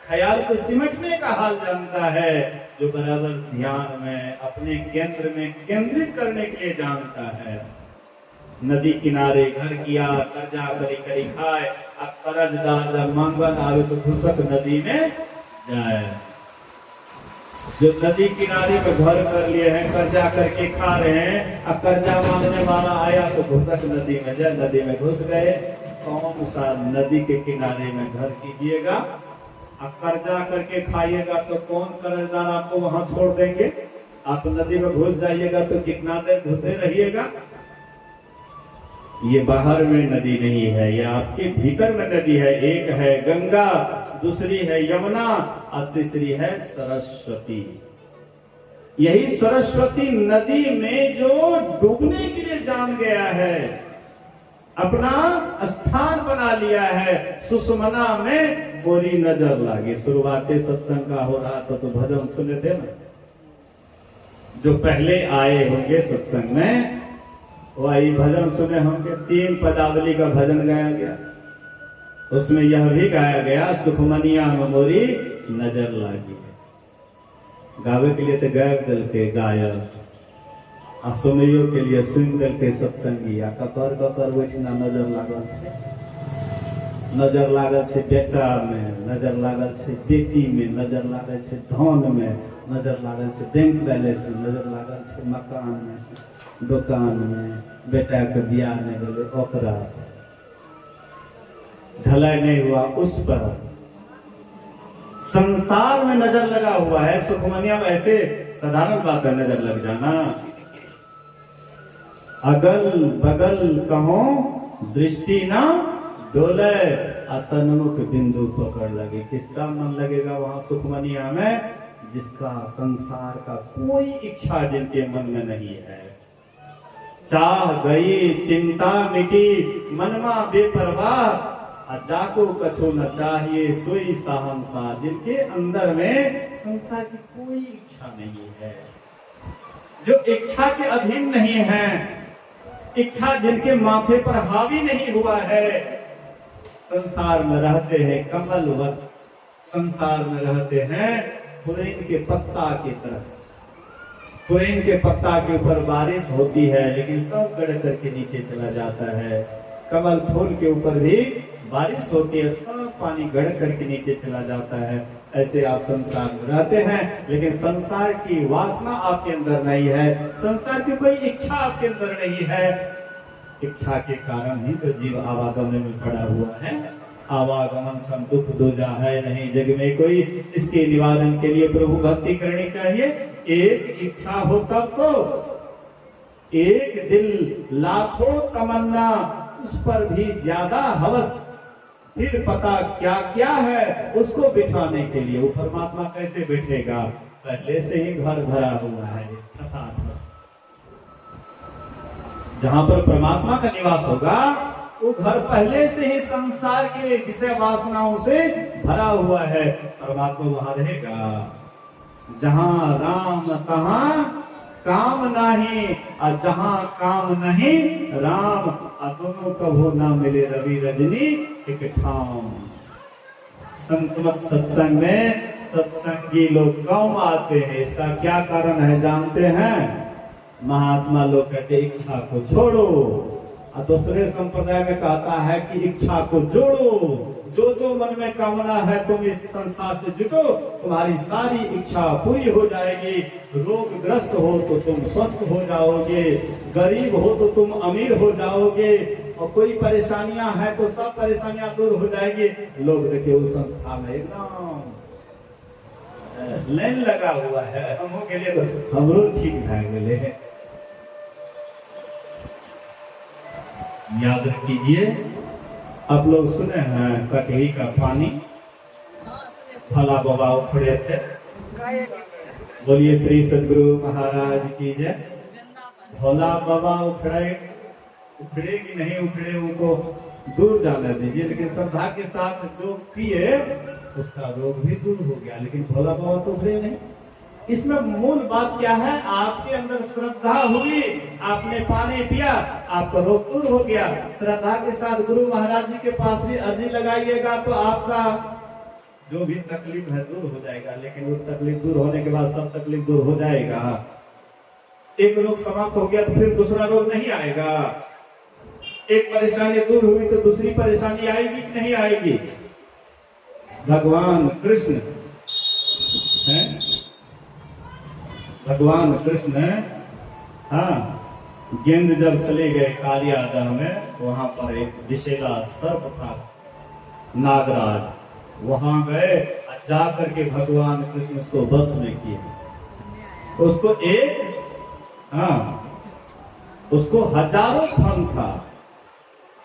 [SPEAKER 1] ख्याल को सिमटने का हाल जानता है, जो बराबर ध्यान में अपने केंद्र में केंद्रित करने के लिए जानता है। नदी किनारे घर किया कर्जा करी करी खाए, अब कर्जदार जब मांगन आवे तो घुसक नदी में जाए। जो नदी किनारे में घर कर लिए हैं, कर्जा करके खा रहे हैं, अब कर्जा मांगने वाला आया तो घुसक नदी में जाए, नदी में घुस गए। कौन सा नदी के किनारे में घर कीजिएगा, अब कर्जा करके खाइएगा तो कौन कर्जदार आपको वहां छोड़ देंगे। आप नदी में घुस जाइएगा तो कितना देर घुसे रहिएगा। ये बाहर में नदी नहीं है, ये आपके भीतर में नदी है। एक है गंगा, दूसरी है यमुना और तीसरी है सरस्वती। यही सरस्वती नदी में जो डूबने के लिए जान गया है, अपना स्थान बना लिया है, सुषमना में बोरी नजर लागे। शुरुआती सत्संग का हो रहा था तो भजन सुने थे ना, जो पहले आए होंगे सत्संग में वही भजन सुने होंगे। 3 पदावली का भजन गाया गया, उसमें यह भी गाया गया सुखमनिया मोरी नजर लागी है। गावे के लिए तो गायक दल के गायक, आ सुनैयो के लिए सुन दल के सत्संगी, आ ककर ककर बैठना नजर लागल छै। नजर लागल छै बेटा में, नजर लागल छै बेटी में, नजर लागल छै धन में, नजर लागल छै बैंक बैलेंस में, नजर लागल छै मकान में, दुकान में, बेटा के बियाह नहीं भेले ओकरा, ढलाई नहीं हुआ उस पर, संसार में नजर लगा हुआ है। सुखमनिया में ऐसे साधारण बात है नजर लग जाना। अगल बगल कहो दृष्टि ना डोले, असन्मुख बिंदु पकड़ लगे। किसका मन लगेगा वहां सुखमनिया में? जिसका संसार का कोई इच्छा जिनके मन में नहीं है। चाह गई चिंता मिटी मनमा बेपरवाह, जाको कछु न चाहिए सोई साहंसा, जिनके अंदर में संसार की कोई इच्छा नहीं है, जो इच्छा के अधीन नहीं है, इच्छा जिनके माथे पर हावी नहीं हुआ है, संसार में रहते हैं कमलवत, संसार में रहते हैं पुरैन के पत्ता की तरह। पुरैन के पत्ता के ऊपर बारिश होती है लेकिन सब गड़ करके नीचे चला जाता है, कमल फूल के ऊपर भी बारिश होती है, सब पानी गड़ करके नीचे चला जाता है। ऐसे आप संसार में रहते हैं लेकिन संसार की वासना आपके अंदर नहीं है, संसार की कोई इच्छा आपके अंदर नहीं है। इच्छा के कारण ही तो जीव आवागमन में पड़ा हुआ है। आवागमन सम दुख दूजा है नहीं जग में कोई, इसके निवारण के लिए प्रभु भक्ति करनी चाहिए। एक इच्छा हो तब तो, एक दिल लाखों तमन्ना, उस पर भी ज्यादा हवस, फिर पता क्या क्या है उसको बिठाने के लिए। वो परमात्मा कैसे बैठेगा, पहले से ही घर भरा हुआ है ठसाठस। जहां पर परमात्मा का निवास होगा वो घर पहले से ही संसार के विषय वासनाओं से भरा हुआ है, परमात्मा वहां रहेगा। जहां राम तहां काम नहीं, और जहां काम नहीं राम, दोनों कभू ना मिले रवि रजनी एक ठाम। संतमत सत्संग में सत्संगी लोग कम आते हैं, इसका क्या कारण है जानते हैं? महात्मा लोग कहते इच्छा को छोड़ो, और दूसरे संप्रदाय में कहता है कि इच्छा को जोड़ो। जो जो मन में कामना है तुम इस संस्था से जुटो, तुम्हारी सारी इच्छा पूरी हो जाएगी। रोगग्रस्त हो तो तुम स्वस्थ हो जाओगे, गरीब हो तो तुम अमीर हो जाओगे, और कोई परेशानियां हैं तो सब परेशानियां दूर हो जाएगी। लोग देखिए उस संस्था में एकदम लाइन लगा हुआ है, हम के लिए तो हमरो ठीक भाग मिले हैं। याद कीजिए, आप लोग सुने हैं कटही का पानी भोला बाबा उखड़े थे। बोलिए श्री सदगुरु महाराज की जय। भोला बाबा उखड़े कि नहीं उखड़े उनको दूर जाने दीजिए, लेकिन श्रद्धा के साथ जो पिए उसका रोग भी दूर हो गया, लेकिन भोला बाबा तो उखड़े नहीं। इसमें मूल बात क्या है? आपके अंदर श्रद्धा हुई, आपने पानी पिया, आपका रोग दूर हो गया। श्रद्धा के साथ गुरु महाराज जी के पास भी अर्जी लगाइएगा तो आपका जो भी तकलीफ है दूर हो जाएगा। लेकिन वो तकलीफ दूर होने के बाद सब तकलीफ दूर हो जाएगा। एक रोग समाप्त हो गया तो फिर दूसरा रोग नहीं आएगा। एक परेशानी दूर हुई तो दूसरी परेशानी आएगी कि नहीं आएगी? भगवान कृष्ण है, भगवान कृष्ण गेंद जब चले गए कालियादह में, वहां पर एक विषैला सर्प था नागराज, वहां गए जा करके भगवान कृष्ण उसको बस में किए। उसको उसको हजारों फन था,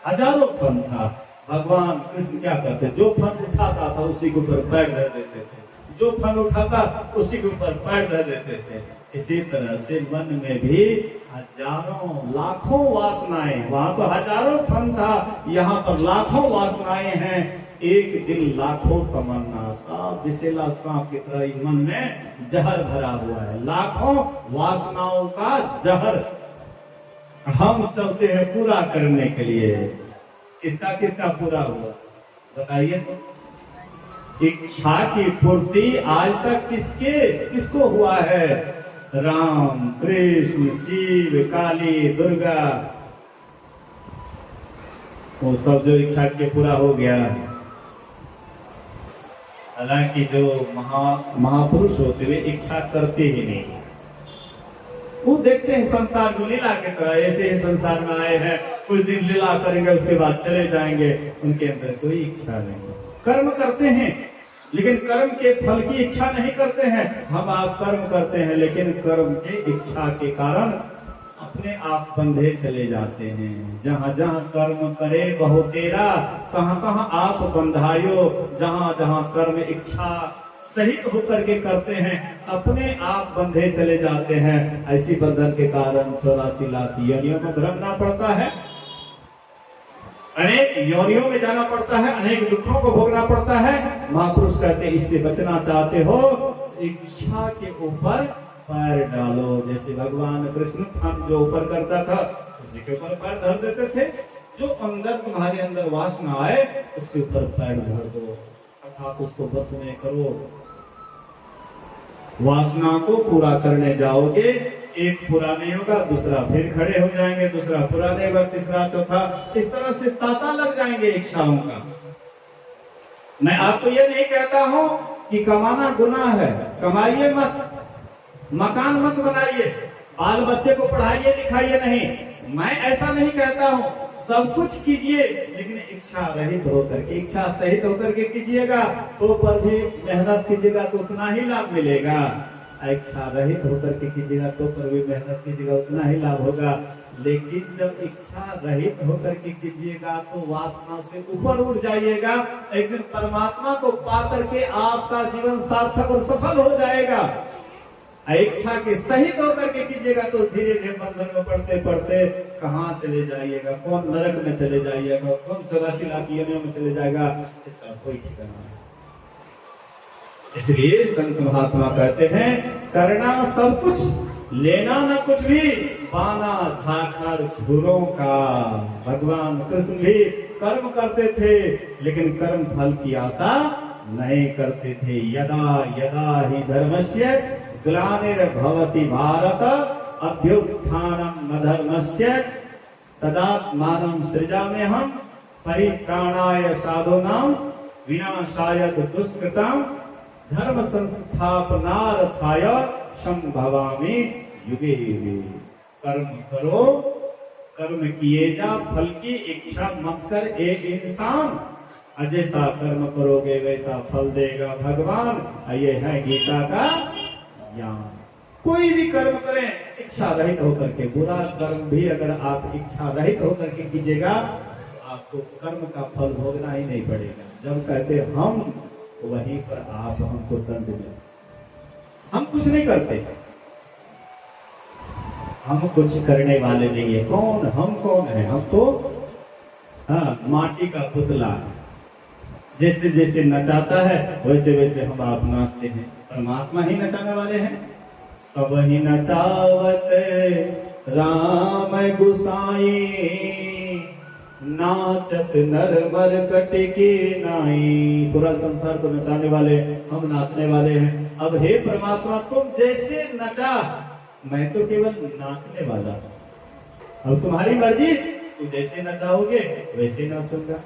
[SPEAKER 1] हजारों फन था। भगवान कृष्ण क्या करते, जो फन उठाता था उसी के ऊपर पैर धर देते थे, जो फन उठाता उसी के ऊपर पैर धर देते थे। इसी तरह से मन में भी हजारों लाखों वासनाएं, वहां तो हजारों फन था, यहाँ पर लाखों वासनाएं हैं। एक दिल लाखों तमन्ना, सा विषैला सांप की तरह मन में जहर भरा हुआ है, लाखों वासनाओं का जहर। हम चलते हैं पूरा करने के लिए, किसका किसका पूरा हुआ बताइए तो? इच्छा की पूर्ति आज तक किसको हुआ है? राम, कृष्ण, शिव, काली, दुर्गा, वो सब जो इच्छा के पूरा हो गया। हालांकि जो महापुरुष होते हुए इच्छा करते ही नहीं, वो देखते हैं संसार को लीला की तरह, ऐसे ही संसार में आए हैं, कुछ दिन लीला करेंगे उसके बाद चले जाएंगे। उनके अंदर कोई इच्छा नहीं, कर्म करते हैं लेकिन कर्म के फल की इच्छा नहीं करते हैं। हम आप कर्म करते हैं लेकिन कर्म के इच्छा के कारण अपने आप बंधे चले जाते हैं। जहाँ जहाँ कर्म करे बहु तेरा, कहाँ कहाँ आप बंधायो। जहाँ जहाँ कर्म इच्छा सहित होकर के करते हैं, अपने आप बंधे चले जाते हैं। ऐसी बंधन के कारण 84 लाख योनियों में भ्रमना पड़ता है, अनेक योनियों में जाना पड़ता है, अनेक दुखों को भोगना पड़ता है। महापुरुष कहते हैं इससे बचना चाहते हो, इच्छा के ऊपर पैर डालो। जैसे भगवान कृष्ण हम जो ऊपर करता था उसी के ऊपर पैर धर देते थे। जो अंदर तुम्हारे अंदर वासना आए उसके ऊपर पैर धर दो, अर्थात उसको बस में करो। वासना को पूरा करने जाओगे, एक पूरा नहीं होगा, दूसरा फिर खड़े हो जाएंगे, दूसरा पूरा नहीं होगा, तीसरा चौथा, इस तरह से तांता लग जाएंगे इच्छाओं का। मैं आपको ये नहीं कहता हूं कि कमाना गुनाह है, कमाइए मत, मकान मत बनाइए, बाल बच्चे को पढ़ाइए लिखाइए नहीं, मैं ऐसा नहीं कहता हूं। सब कुछ कीजिए लेकिन इच्छा रहित होकर के, इच्छा सहित होकर के कीजिएगा तो पर भी मेहनत कीजिएगा तो उतना ही लाभ मिलेगा। इच्छा रहित होकर के कीजिएगा तो पर भी मेहनत कीजिएगा उतना ही लाभ होगा। लेकिन जब इच्छा रहित होकर के कीजिएगा तो वासना से ऊपर उठ जाइएगा, एक दिन परमात्मा को पा करके आपका जीवन सार्थक और सफल हो जाएगा। इच्छा के सहित होकर के कीजिएगा तो धीरे धीरे बंधन में पड़ते पड़ते कहाँ चले जाइएगा, कौन नरक में चले जाइएगा, कौन 84 लाख योनियों में चले जाएगा, इसका कोई ठिकाना नहीं। इसलिए संत महात्मा कहते हैं करना सब कुछ, लेना न कुछ भी, पाना झाखर झूरों का। भगवान कृष्ण भी कर्म करते थे लेकिन कर्म फल की आशा नहीं करते थे। यदा यदा ही धर्मस्य ग्लानिर्भवति भारत अभ्युत्थानम् अधर्मस्य तदात्मानं सृजाम्यहम् परित्राणाय साधूनां विनाशाय दुष्कृतां धर्म संस्थापनार्थाय संभवामि युगे युगे। कर्म करो, कर्म किए जा, फल की इच्छा मत कर। एक इंसान जैसा कर्म करोगे वैसा फल देगा भगवान। ये है गीता का ज्ञान। कोई भी कर्म करें इच्छा रहित होकर के, बुरा कर्म भी अगर आप इच्छा रहित होकर के कीजिएगा आपको कर्म का फल भोगना ही नहीं पड़ेगा। जब कहते हम वहीं पर आप हमको दंड दें। हम कुछ नहीं करते, हम कुछ करने वाले नहीं है। कौन हम, कौन है हम? तो हाँ, माटी का पुतला। जैसे जैसे नचाता है वैसे वैसे हम आप नाचते हैं। परमात्मा ही नचाने वाले हैं। सब ही नचावत राम गुसाई, नाचत नर मर कटके नाई। पूरा संसार को नचाने वाले हम, नाचने वाले हैं। अब हे परमात्मा तुम जैसे नचा, मैं तो केवल नाचने वाला। अब तुम्हारी मर्जी, तू जैसे नचाओगे वैसे नाचूंगा।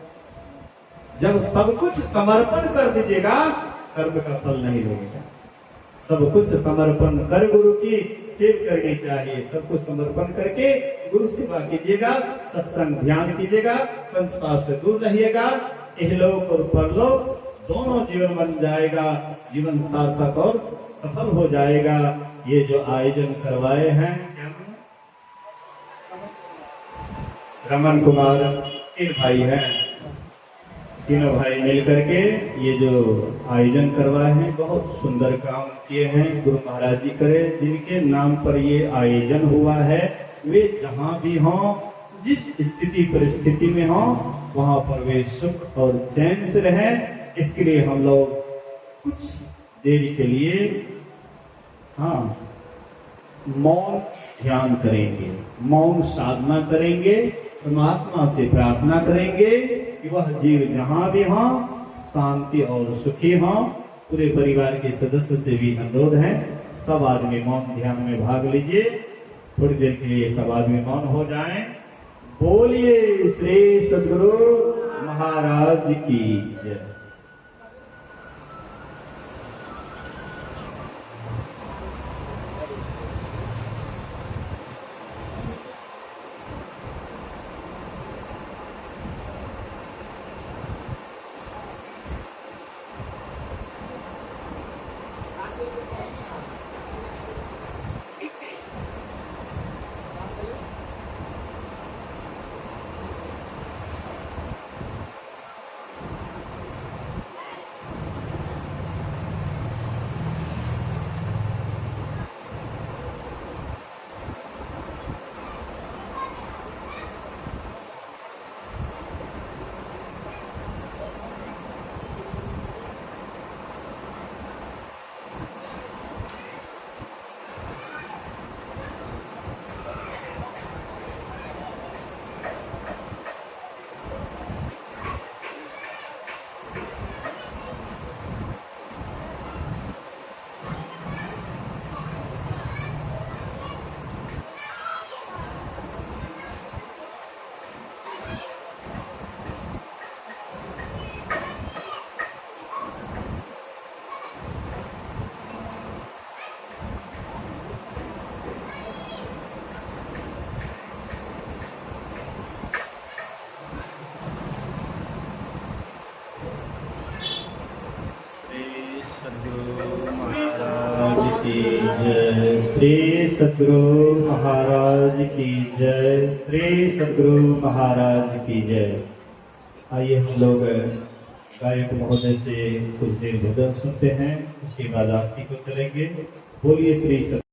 [SPEAKER 1] जब सब कुछ समर्पण कर दीजिएगा कर्म का फल नहीं लगेगा। सब कुछ समर्पण कर गुरु की सेवा करनी चाहिए। सब कुछ समर्पण करके गुरु सेवा कीजिएगा, सत्संग ध्यान कीजिएगा, पंच पाप से दूर रहिएगा। इहलोक और परलोक दोनों जीवन बन जाएगा, जीवन सार्थक और सफल हो जाएगा। ये जो आयोजन करवाए हैं रमन कुमार, 3 भाई हैं, तीनों भाई मिलकर के ये जो आयोजन करवाए हैं बहुत सुंदर काम किए हैं। गुरु महाराज जी करे, जिनके नाम पर ये आयोजन हुआ है वे जहां भी हों, जिस स्थिति परिस्थिति में हों, वहां पर वे सुख और चैन से रहें। इसके लिए हम लोग कुछ देर के लिए मौन ध्यान करेंगे, मौन साधना करेंगे, परमात्मा से प्रार्थना करेंगे कि वह जीव जहां भी हो शांति और सुखी हो। पूरे परिवार के सदस्य से भी अनुरोध है, सब आदमी मौन ध्यान में भाग लीजिए। थोड़ी देर के लिए सब आदमी मौन हो जाएं। बोलिए श्री सद्गुरु महाराज की जय। की जय। श्री सद्गुरु महाराज की जय। श्री सद्गुरु महाराज की जय। आइए हम लोग गायक महोदय से कुछ देर भजन सुनते हैं, उसके बाद आरती को चलेंगे। बोलिए श्री सद्गुरु।